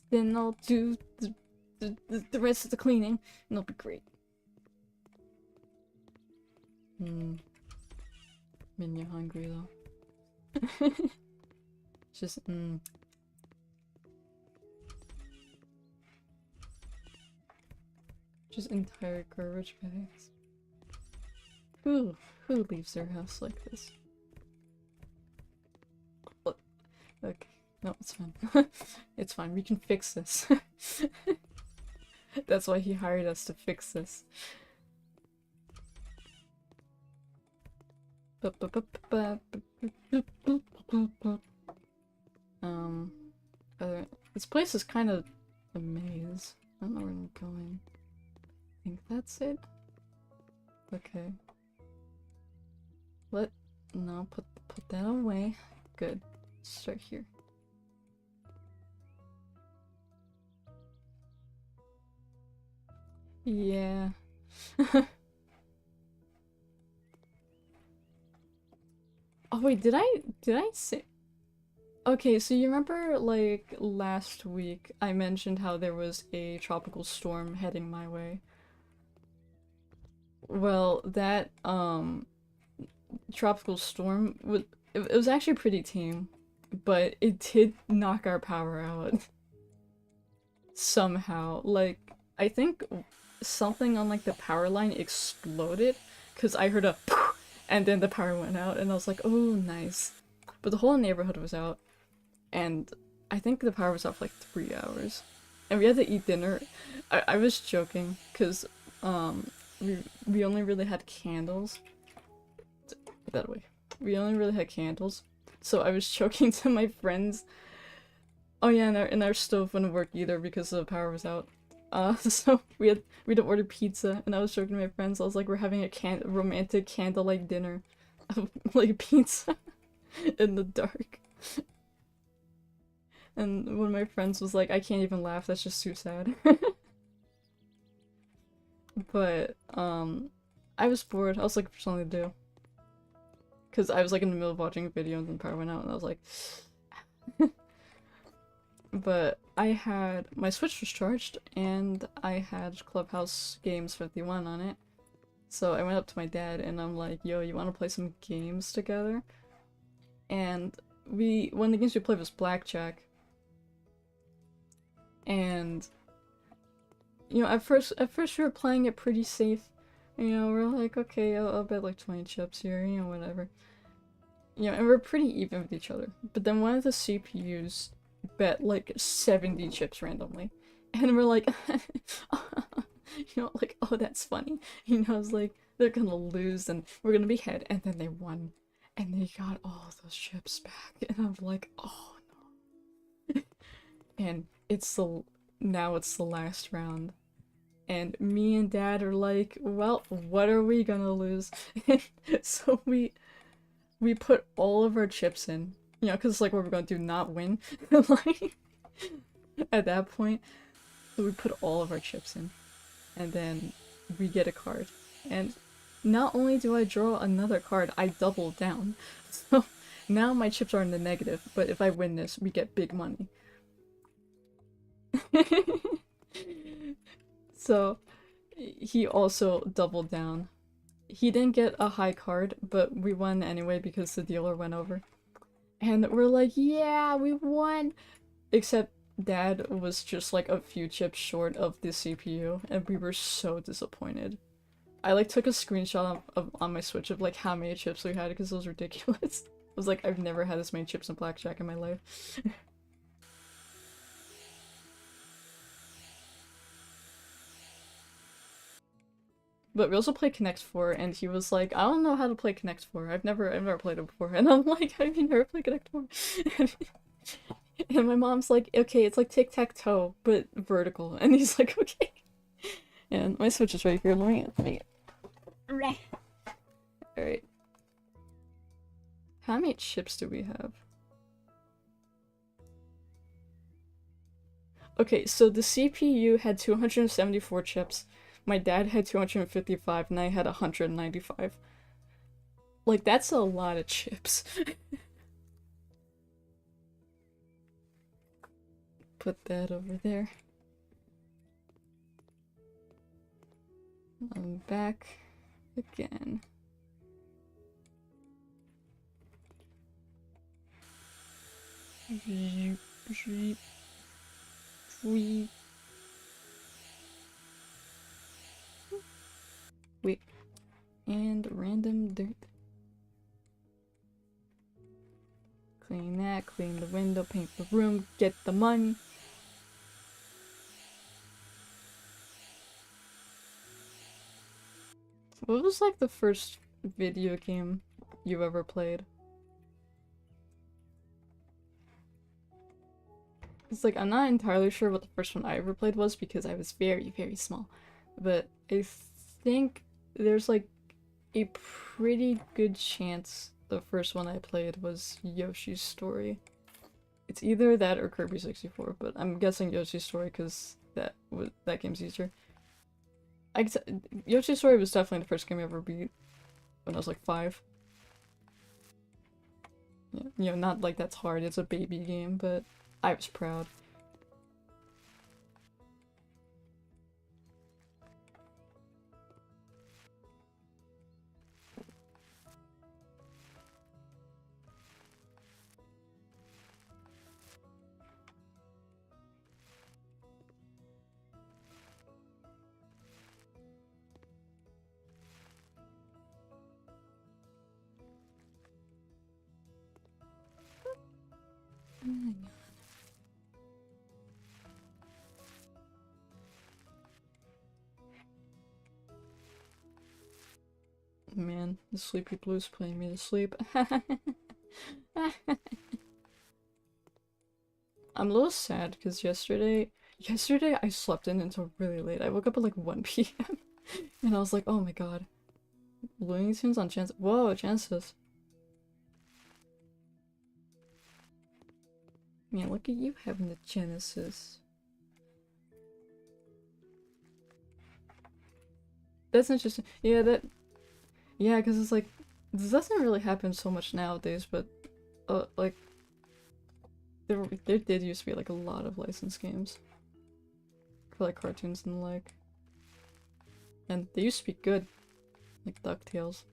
Then I'll do the rest of the cleaning, and it'll be great. Man, you're hungry though. Just, Just entire garbage bags. Who leaves their house like this? Okay, no, it's fine. It's fine, we can fix this. That's why he hired us, to fix this. This place is kind of a maze. I don't know where I'm going. I think that's it. Okay. No, put that away. Good. Start here. Yeah. Oh wait, did I say? Okay, so you remember like last week I mentioned how there was a tropical storm heading my way? Well, that tropical storm was it was actually pretty tame, but it did knock our power out somehow. Like I think something on like the power line exploded because I heard a and then the power went out, and I was like, "Oh, nice." But the whole neighborhood was out, and I think the power was out for like 3 hours, and we had to eat dinner. I was joking because we only really had candles. Put that away. We only really had candles, so I was joking to my friends. Oh yeah, and our stove wouldn't work either because the power was out. So we had to order pizza, and I was joking to my friends. I was like, we're having a romantic candlelight dinner, like pizza in the dark. And one of my friends was like, I can't even laugh. That's just too sad. But I was bored. I was looking for something to do. Cause I was like in the middle of watching a video and then the power went out, and I was like, But I had my Switch was charged and I had Clubhouse Games 51 on it. So I went up to my dad and I'm like, yo, you want to play some games together? And one of the games we played was Blackjack. And you know, at first we were playing it pretty safe. You know, we're like, okay, I'll bet like 20 chips here, you know, whatever. You know, and we're pretty even with each other. But then one of the CPUs bet like 70 chips randomly. And we're like, you know, like, oh, that's funny. You know, it's like, they're gonna lose and we're gonna be head. And then they won. And they got all those chips back. And I'm like, oh no. And now it's the last round. And me and dad are like, well, what are we gonna lose? So we put all of our chips in. You know, because like what we're gonna do, not win. Like, at that point. So we put all of our chips in. And then we get a card. And not only do I draw another card, I double down. So now my chips are in the negative, but if I win this, we get big money. So he also doubled down. He didn't get a high card, but we won anyway because the dealer went over. And we're like, yeah, we won! Except dad was just like a few chips short of the CPU, and we were so disappointed. I like took a screenshot on my Switch of like how many chips we had because it was ridiculous. I was like, I've never had this many chips in Blackjack in my life. But we also played Connect 4, and he was like, I don't know how to play Connect 4. I've never played it before. And I'm like, have you never played Connect 4? And my mom's like, okay, it's like tic-tac-toe, but vertical. And he's like, okay. And my Switch is right here. Let me. Alright. How many chips do we have? Okay, so the CPU had 274 chips. My dad had 255 and I had 195. Like, that's a lot of chips. Put that over there. I'm back again. Wait. And random dirt. Clean that, clean the window, paint the room, get the money. What was like the first video game you ever played? It's like, I'm not entirely sure what the first one I ever played was because I was very, very small. But I think there's like a pretty good chance the first one I played was Yoshi's Story. It's either that or Kirby 64, but I'm guessing Yoshi's Story because that game's easier. Yoshi's Story was definitely the first game I ever beat when I was like 5. Yeah, you know, not like that's hard, it's a baby game, but I was proud. Man, the Sleepy Blues putting me to sleep. I'm a little sad because yesterday I slept in until really late. I woke up at like 1 p.m. and I was like, oh my god. Looney Tunes on Genesis. Whoa, Genesis. Man, look at you having the Genesis. That's interesting. Yeah, because it's like, this doesn't really happen so much nowadays, but, like, there did used to be like a lot of licensed games for like cartoons and the like, and they used to be good, like DuckTales.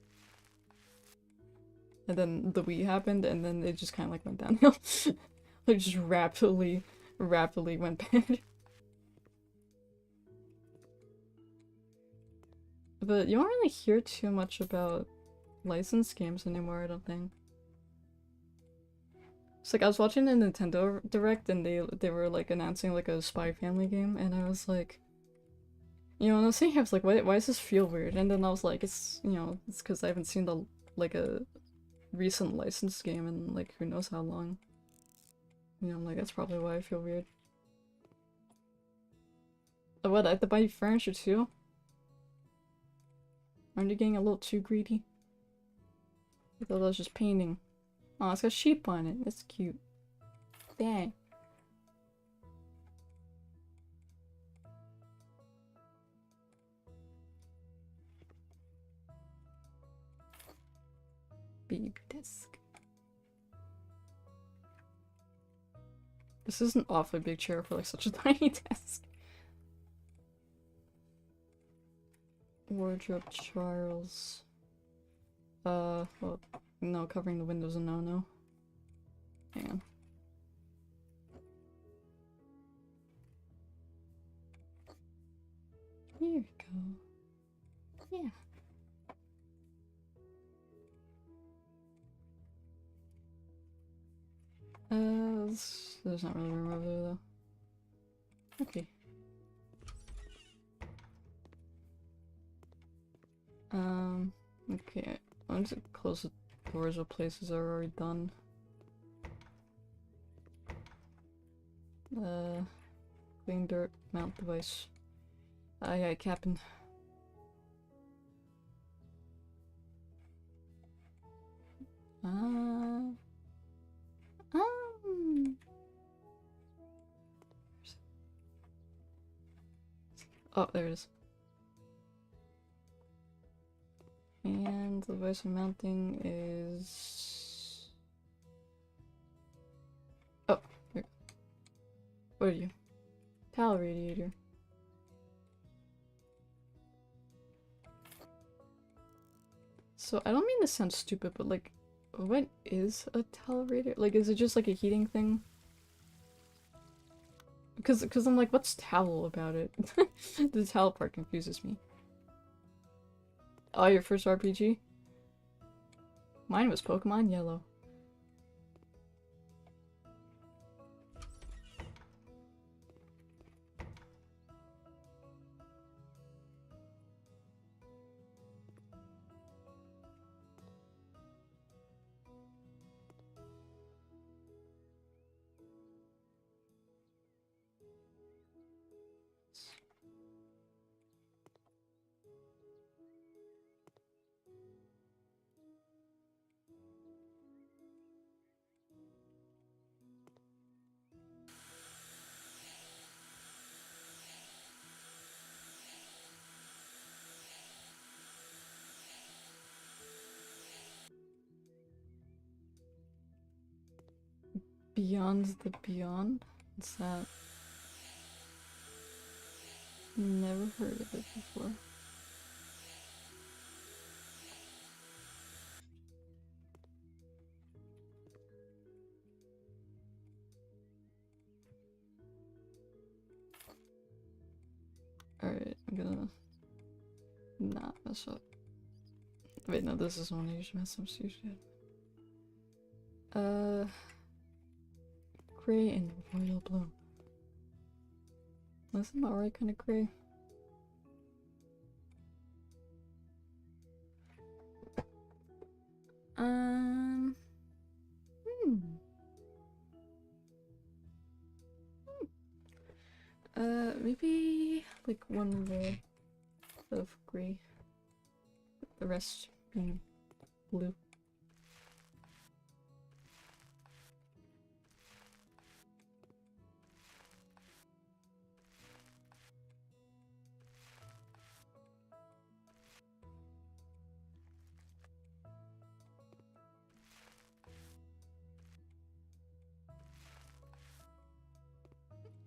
And then the Wii happened, and then it just kind of like went downhill. Like just rapidly went bad. But you don't really hear too much about licensed games anymore, I don't think. It's like I was watching a Nintendo Direct and they were like announcing like a Spy Family game, and I was like, you know, and I was thinking, I was like, why does this feel weird? And then I was like, it's, you know, it's because I haven't seen like a recent licensed game in like who knows how long. You know, I'm like, that's probably why I feel weird. Oh, what, I have to buy you furniture too? Aren't you getting a little too greedy? I thought I was just painting. Oh, it's got sheep on it. That's cute. Dang. Baby desk. This is an awfully big chair for like such a tiny desk. Wardrobe Charles. Well, no, covering the windows a no-no. Hang on. Here we go. Yeah. There's not really room over there though. Okay. Okay. I'm just close the doors of places are already done. Clean dirt, mount device. Aye aye, Captain. Oh, there it is. And the device for mounting is... Oh, here. What are you? Towel radiator. So, I don't mean to sound stupid, but like, what is a towel radiator? Like, is it just like a heating thing? Because I'm like, what's towel about it? The towel part confuses me. Oh, your first RPG? Mine was Pokemon Yellow. Beyond the Beyond? What's that? Never heard of it before. Alright, I'm gonna not mess up. Wait, no, this is one I usually mess up, so usually. Gray and royal blue. That's not alright kind of gray. Maybe like one more of gray, the rest being blue.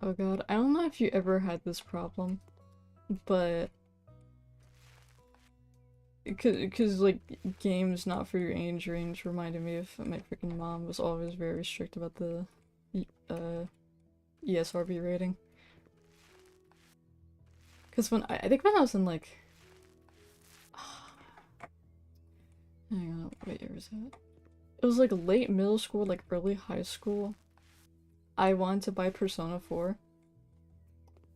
Oh god, I don't know if you ever had this problem, but cause like games not for your age range reminded me of my freaking mom was always very strict about the uh ESRB rating. Cause I think when I was in like hang on, what year was that? It was like late middle school, like early high school. I wanted to buy Persona 4.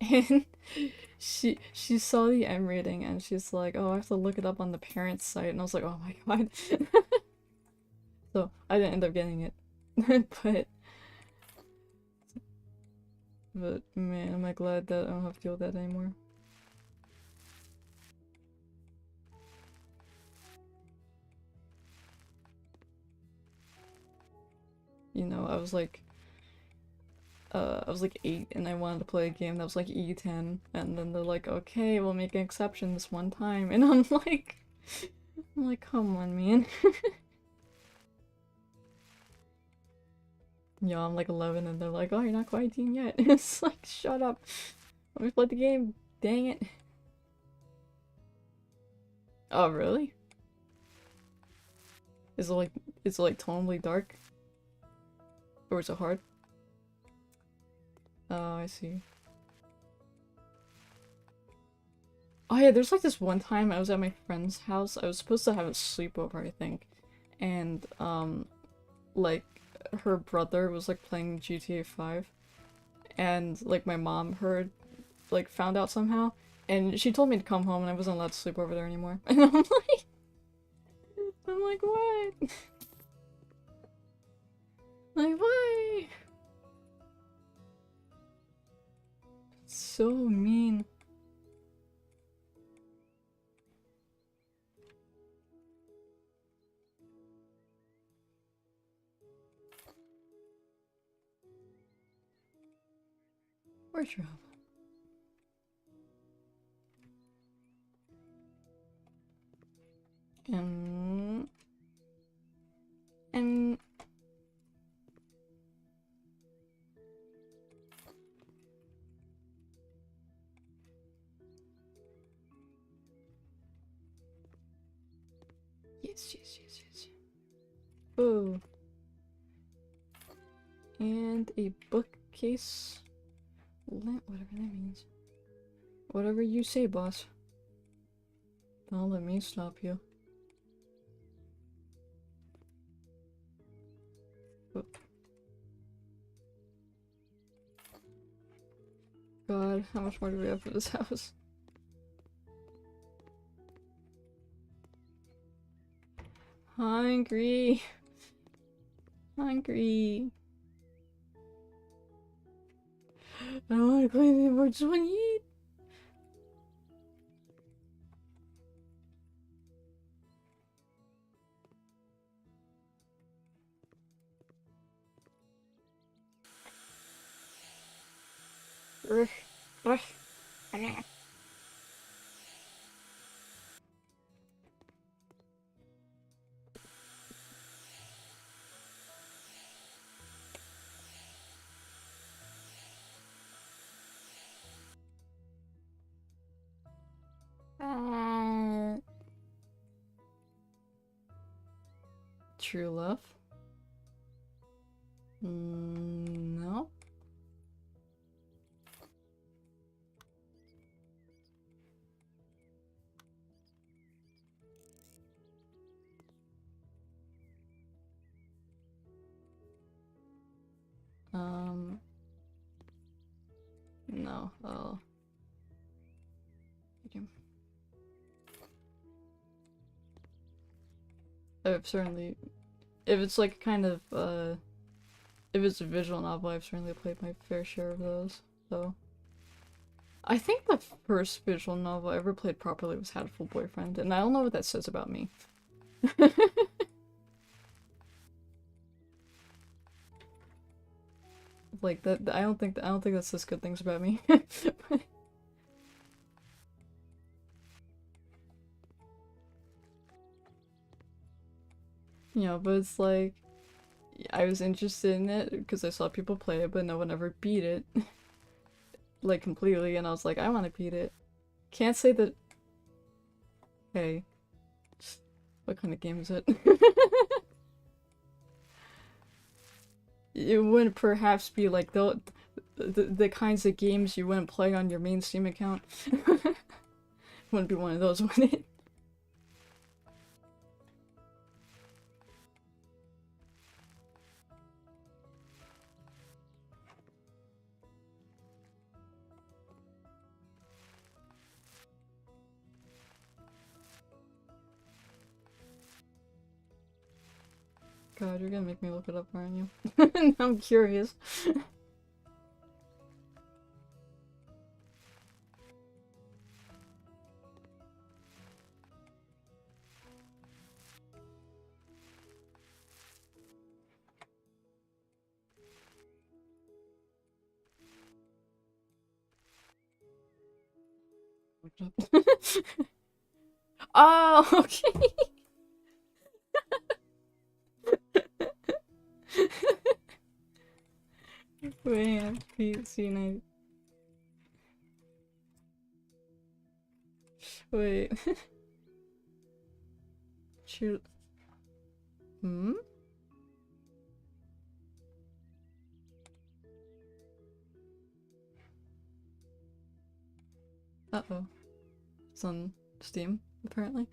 And she saw the M rating and she's like, oh, I have to look it up on the parents' site. And I was like, oh my god. So I didn't end up getting it. but but man, am I glad that I don't have to deal with that anymore. You know, I was like 8 and I wanted to play a game that was like E10 and then they're like, okay, we'll make an exception this one time and I'm like, come on, man. Yeah, I'm like 11 and they're like, oh, you're not quite 18 yet. It's like, shut up. Let me play the game. Dang it. Oh, really? Is it like tonally dark? Or is it hard? Oh, I see. Oh yeah, there's like this one time I was at my friend's house. I was supposed to have a sleepover, I think. And, like, her brother was like playing GTA 5. And, like, my mom found out somehow. And she told me to come home and I wasn't allowed to sleep over there anymore. And I'm like, what? Like, why? So mean. Wardrobe. And yes. Oh, and a bookcase. Lamp, whatever that means. Whatever you say, boss. Don't let me stop you. Oh. God, how much more do we have for this house? Hungry. Hungry. I don't want to clean anymore, just want to eat. True love? No. No. Oh. Okay. I've certainly, if it's like kind of, if it's a visual novel, I've certainly played my fair share of those, so. I think the first visual novel I ever played properly was Hatful Boyfriend, and I don't know what that says about me. Like that, I don't think that says good things about me. You know, but it's like I was interested in it because I saw people play it, but no one ever beat it. like completely, and I was like, I want to beat it. Can't say that. Hey, what kind of game is it? It wouldn't perhaps be like the kinds of games you wouldn't play on your main Steam account. Wouldn't be one of those, would it? God, you're gonna make me look it up, aren't you? I'm curious. Oh, okay. Wait, PC9. Wait. Shoot. Hmm? Uh-oh. It's on Steam, apparently.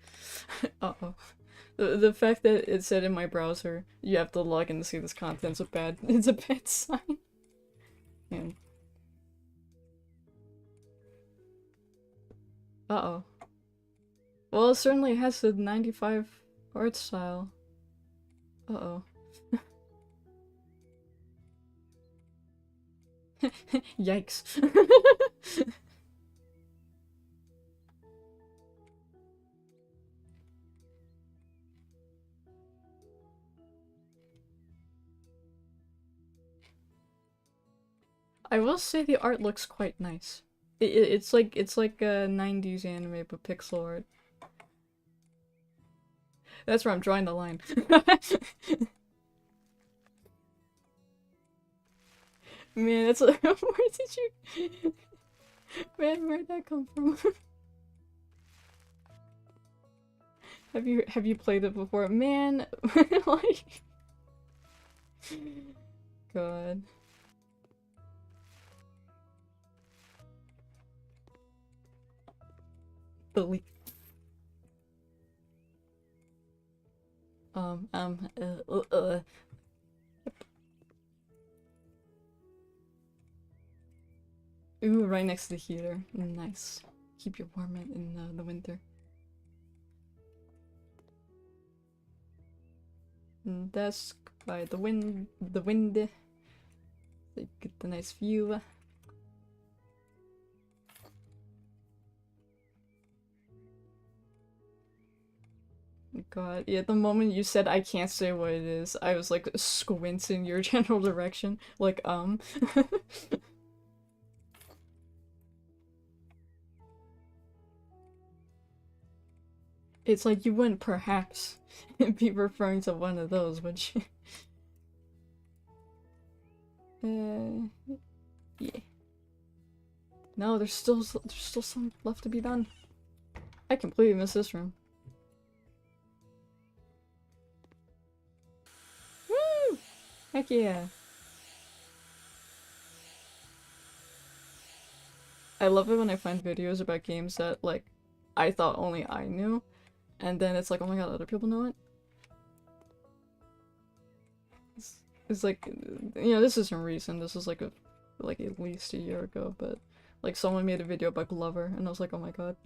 Uh-oh. The fact that it said in my browser, you have to log in to see this content's it's a bad sign. Man. Uh-oh. Well, it certainly has the 95 art style. Uh-oh. Yikes. I will say the art looks quite nice. It's like a 90s anime but pixel art. That's where I'm drawing the line. Man, that's where did you Man, where'd that come from? Have you played it before? Man, like God. The leak. Um, um, uh, uh, uh. Ooh, right next to the heater. Nice. Keep you warm in the winter. Desk by the wind, so you get the nice view. God, yeah, the moment you said I can't say what it is, I was like squinting your general direction. Like, It's like you wouldn't perhaps be referring to one of those, would you? Yeah. No, there's still some left to be done. I completely missed this room. Woo! Heck yeah. I love it when I find videos about games that, like, I thought only I knew, and then it's like, oh my god, other people know it? It's like, you know, this isn't recent, this is like at least a year ago, but, like, someone made a video about Glover, and I was like, oh my god.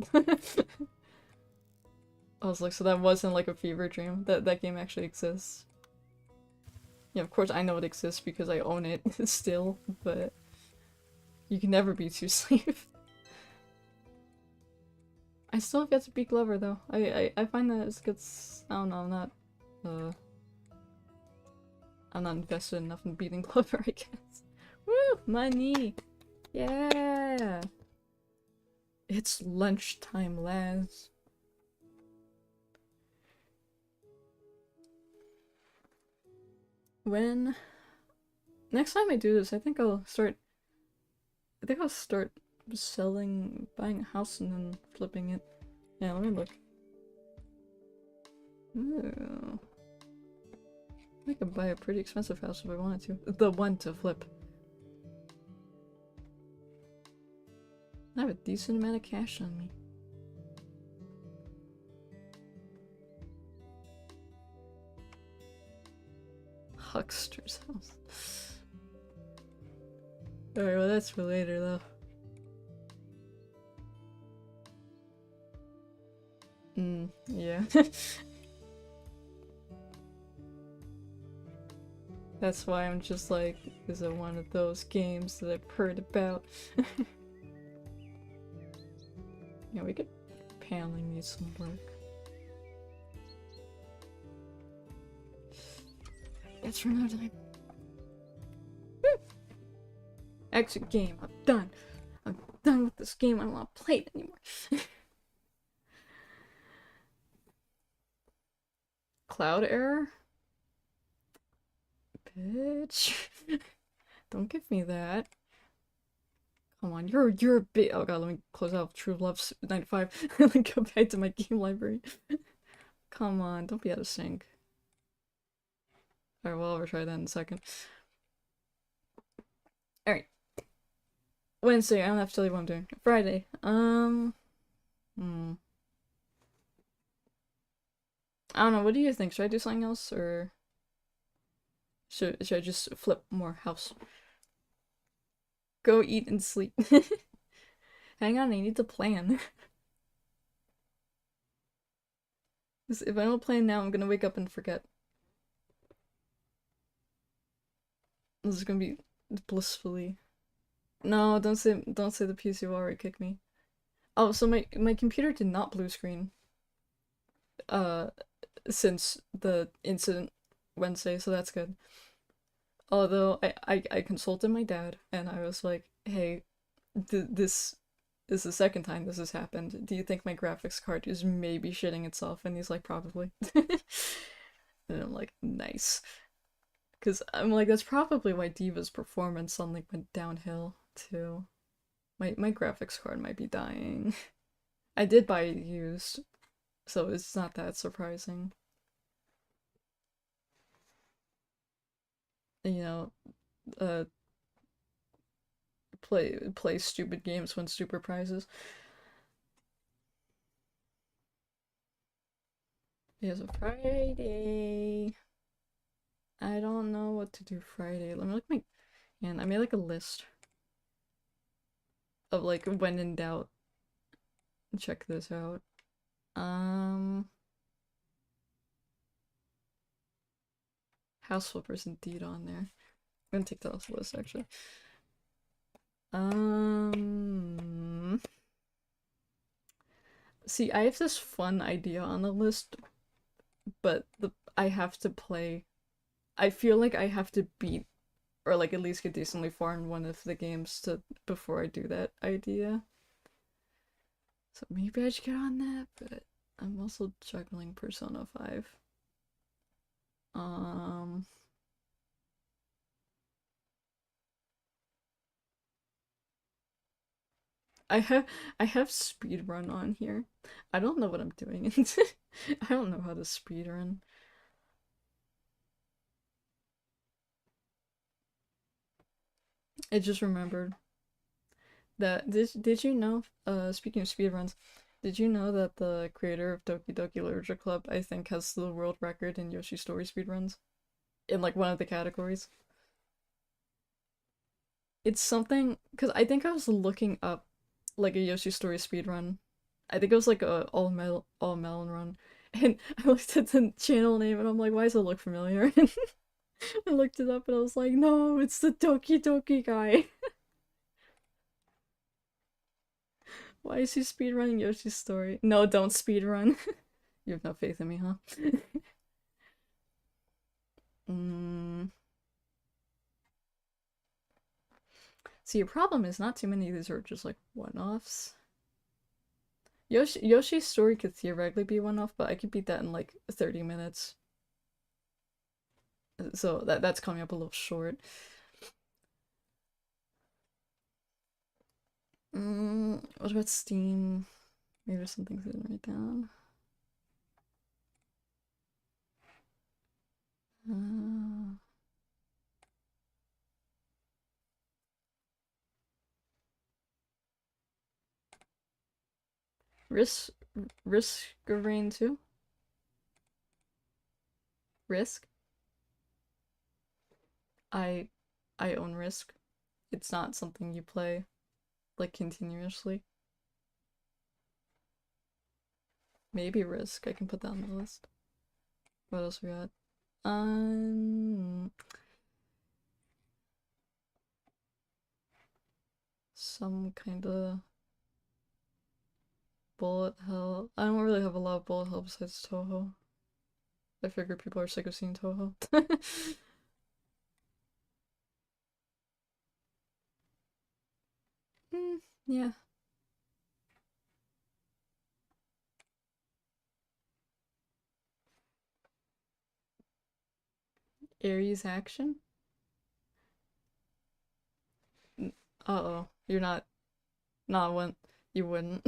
I was like, so that wasn't like a fever dream, that game actually exists. Yeah, of course I know it exists because I own it still, but you can never be too safe. I still have yet to beat Glover though. I find that it gets, I don't know, I'm not invested enough in beating Glover, I guess. Woo! Money! Yeah! It's lunchtime, lads. When next time I do this, I think I'll start I think I'll start buying a house and then flipping it. Yeah, let me look. Ooh. I could buy a pretty expensive house if I wanted to. The one to flip. I have a decent amount of cash on me. Huckster's house. Alright, well that's for later though. Yeah. That's why I'm just like, is it one of those games that I've heard about? Yeah, we could paneling need some work. That's for another time. Exit game, I'm done. I'm done with this game, I don't want to play it anymore. Cloud error? Bitch. Don't give me that. Come on, you're a bit. Oh god, let me close out True Love's 95 and then go back to my game library. Come on, don't be out of sync. Alright, well, I'll retry that in a second. Alright. Wednesday, I don't have to tell you what I'm doing. Friday, I don't know, what do you think? Should I do something else, or should I just flip more house? Go eat and sleep. Hang on, I need to plan. If I don't plan now, I'm gonna wake up and forget. This is gonna be blissfully. No, don't say the PC will already kick me. Oh, so my computer did not blue screen. Since the incident Wednesday, so that's good. Although I consulted my dad and I was like, hey, this is the second time this has happened. Do you think my graphics card is maybe shitting itself? And he's like, probably. And I'm like, nice. Because I'm like, that's probably why Diva's performance suddenly went downhill, too. My graphics card might be dying. I did buy it used, so it's not that surprising. You know, play stupid games, win stupid prizes. It's a Friday. I don't know what to do Friday. Let me look and I made like a list of like when in doubt. Check this out. House flippers indeed on there. I'm gonna take that off the list actually. See, I have this fun idea on the list, but I have to play. I feel like I have to beat or like at least get decently far in one of the games before I do that idea. So maybe I should get on that, but I'm also juggling Persona 5. I have speedrun on here. I don't know what I'm doing. I don't know how to speedrun. I just remembered that did you know, speaking of speedruns, did you know that the creator of Doki Doki Literature Club, I think, has the world record in Yoshi Story speedruns? In like one of the categories. It's something, because I think I was looking up like a Yoshi Story speedrun. I think it was like a all melon run. And I looked at the channel name and I'm like, why does it look familiar? And I looked it up and I was like, no, it's the Doki Doki guy. Why is he speedrunning Yoshi's Story? No, don't speedrun. You have no faith in me, huh? See, your problem is not too many of these are just like one-offs. Yoshi's Story could theoretically be one-off, but I could beat that in like 30 minutes. So that's coming up a little short. What about Steam? Maybe there's something to write down. Uh, risk, risk of rain too. Risk. I, I own Risk. It's not something you play like continuously. Maybe Risk. I can put that on the list. What else we got? Um, some kind of bullet hell. I don't really have a lot of bullet hell besides Toho. I figure people are sick of seeing Toho. Yeah. Aries action? Uh-oh. You're not one you wouldn't.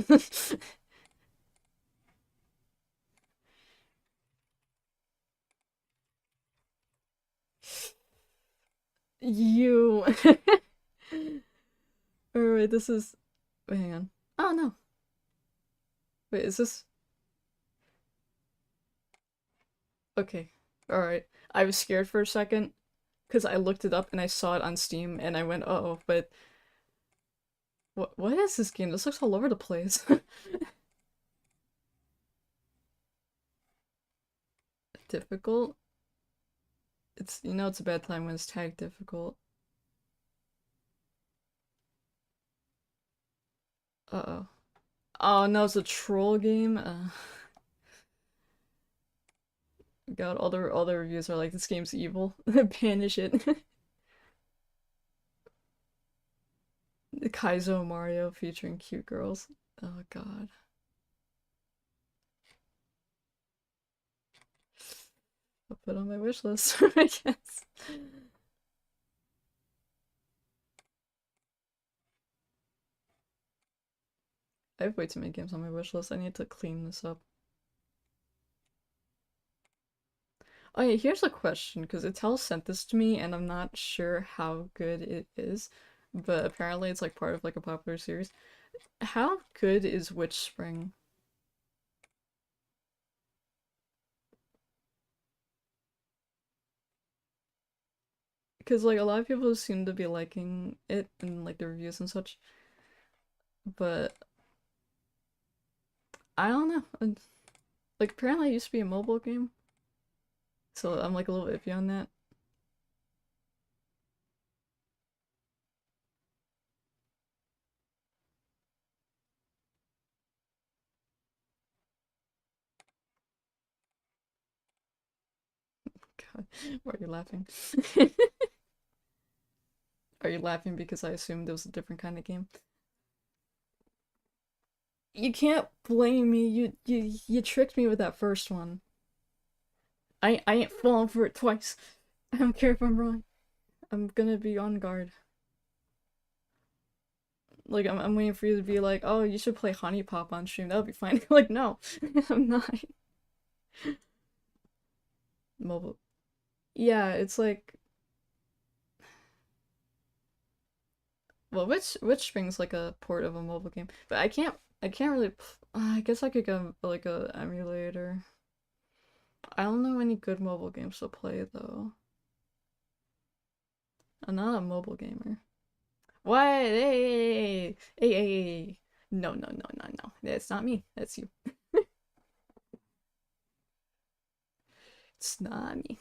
You Oh wait, this is wait, hang on. Oh no. Wait, is this okay. Alright. I was scared for a second because I looked it up and I saw it on Steam and I went, uh-oh, but what is this game? This looks all over the place. Difficult? It's it's a bad time when it's tagged difficult. Uh-oh. Oh no, it's a troll game? God, all the reviews are like this game's evil. Banish it. Kaizo Mario featuring cute girls. Oh god. I'll put it on my wish list, I guess. I have way too many games on my wish list. I need to clean this up. Oh yeah, here's a question, because Itel sent this to me and I'm not sure how good it is, but apparently it's like part of like a popular series. How good is Witch Spring? Because like a lot of people seem to be liking it in like the reviews and such, but I don't know. Like apparently it used to be a mobile game, so I'm like a little iffy on that. God, why are you laughing? Are you laughing because I assumed it was a different kind of game? You can't blame me. You tricked me with that first one. I ain't falling for it twice. I don't care if I'm wrong. I'm gonna be on guard. Like I'm waiting for you to be like, oh, you should play Honey Pop on stream. That would be fine. Like no, I'm not. Mobile. Yeah, it's like well, which Spring's like a port of a mobile game, but I can't really. I guess I could get like a emulator. I don't know any good mobile games to play though. I'm not a mobile gamer. What? Hey, hey, hey. No, no, no, no, no. That's not me. That's you. It's not me.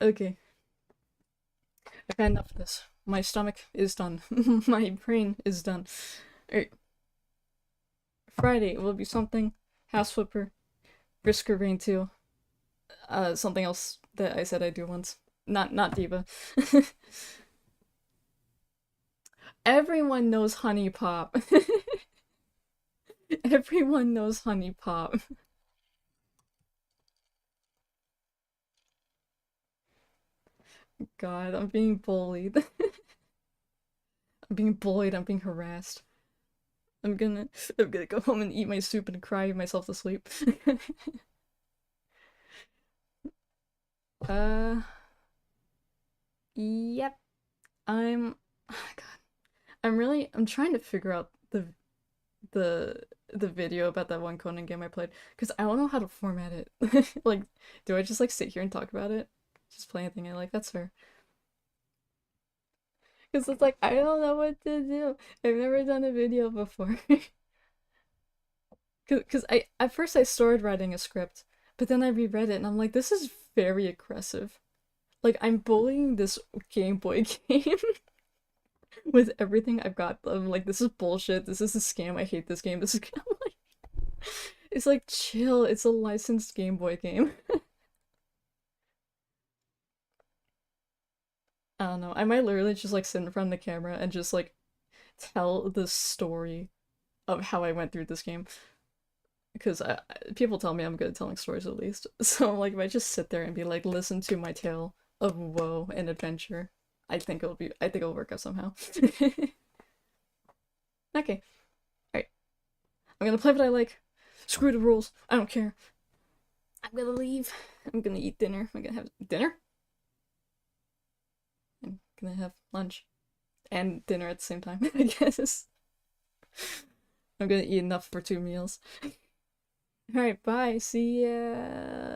Okay, I've had enough of this. My stomach is done. My brain is done. Alright, Friday will be something. House Flipper, Brisker Rain 2. Something else that I said I'd do once. Not Diva. Everyone knows Honey Pop. Everyone knows Honey Pop. God, I'm being bullied. I'm being bullied, I'm being harassed. I'm gonna I'm gonna go home and eat my soup and cry myself to sleep. uh yep. I'm God. I'm trying to figure out the the video about that one Conan game I played because I don't know how to format it. Like, do I just like sit here and talk about it? Just play anything I like, that's fair. Because it's like I don't know what to do. I've never done a video before. Because I at first I started writing a script, but then I reread it and I'm like, this is very aggressive. Like I'm bullying this Game Boy game with everything I've got. I'm like, this is bullshit. This is a scam. I hate this game. This is I'm like, it's like chill. It's a licensed Game Boy game. I don't know. I might literally just like sit in front of the camera and just like tell the story of how I went through this game. Because people tell me I'm good at telling stories at least. So like if I just sit there and be like, listen to my tale of woe and adventure, I think it'll work out somehow. Okay. Alright. I'm gonna play what I like. Screw the rules. I don't care. I'm gonna leave. I'm gonna eat dinner. I'm gonna have dinner? I'm gonna have lunch. And dinner at the same time, I guess. I'm gonna eat enough for 2 meals. Alright, bye. See ya.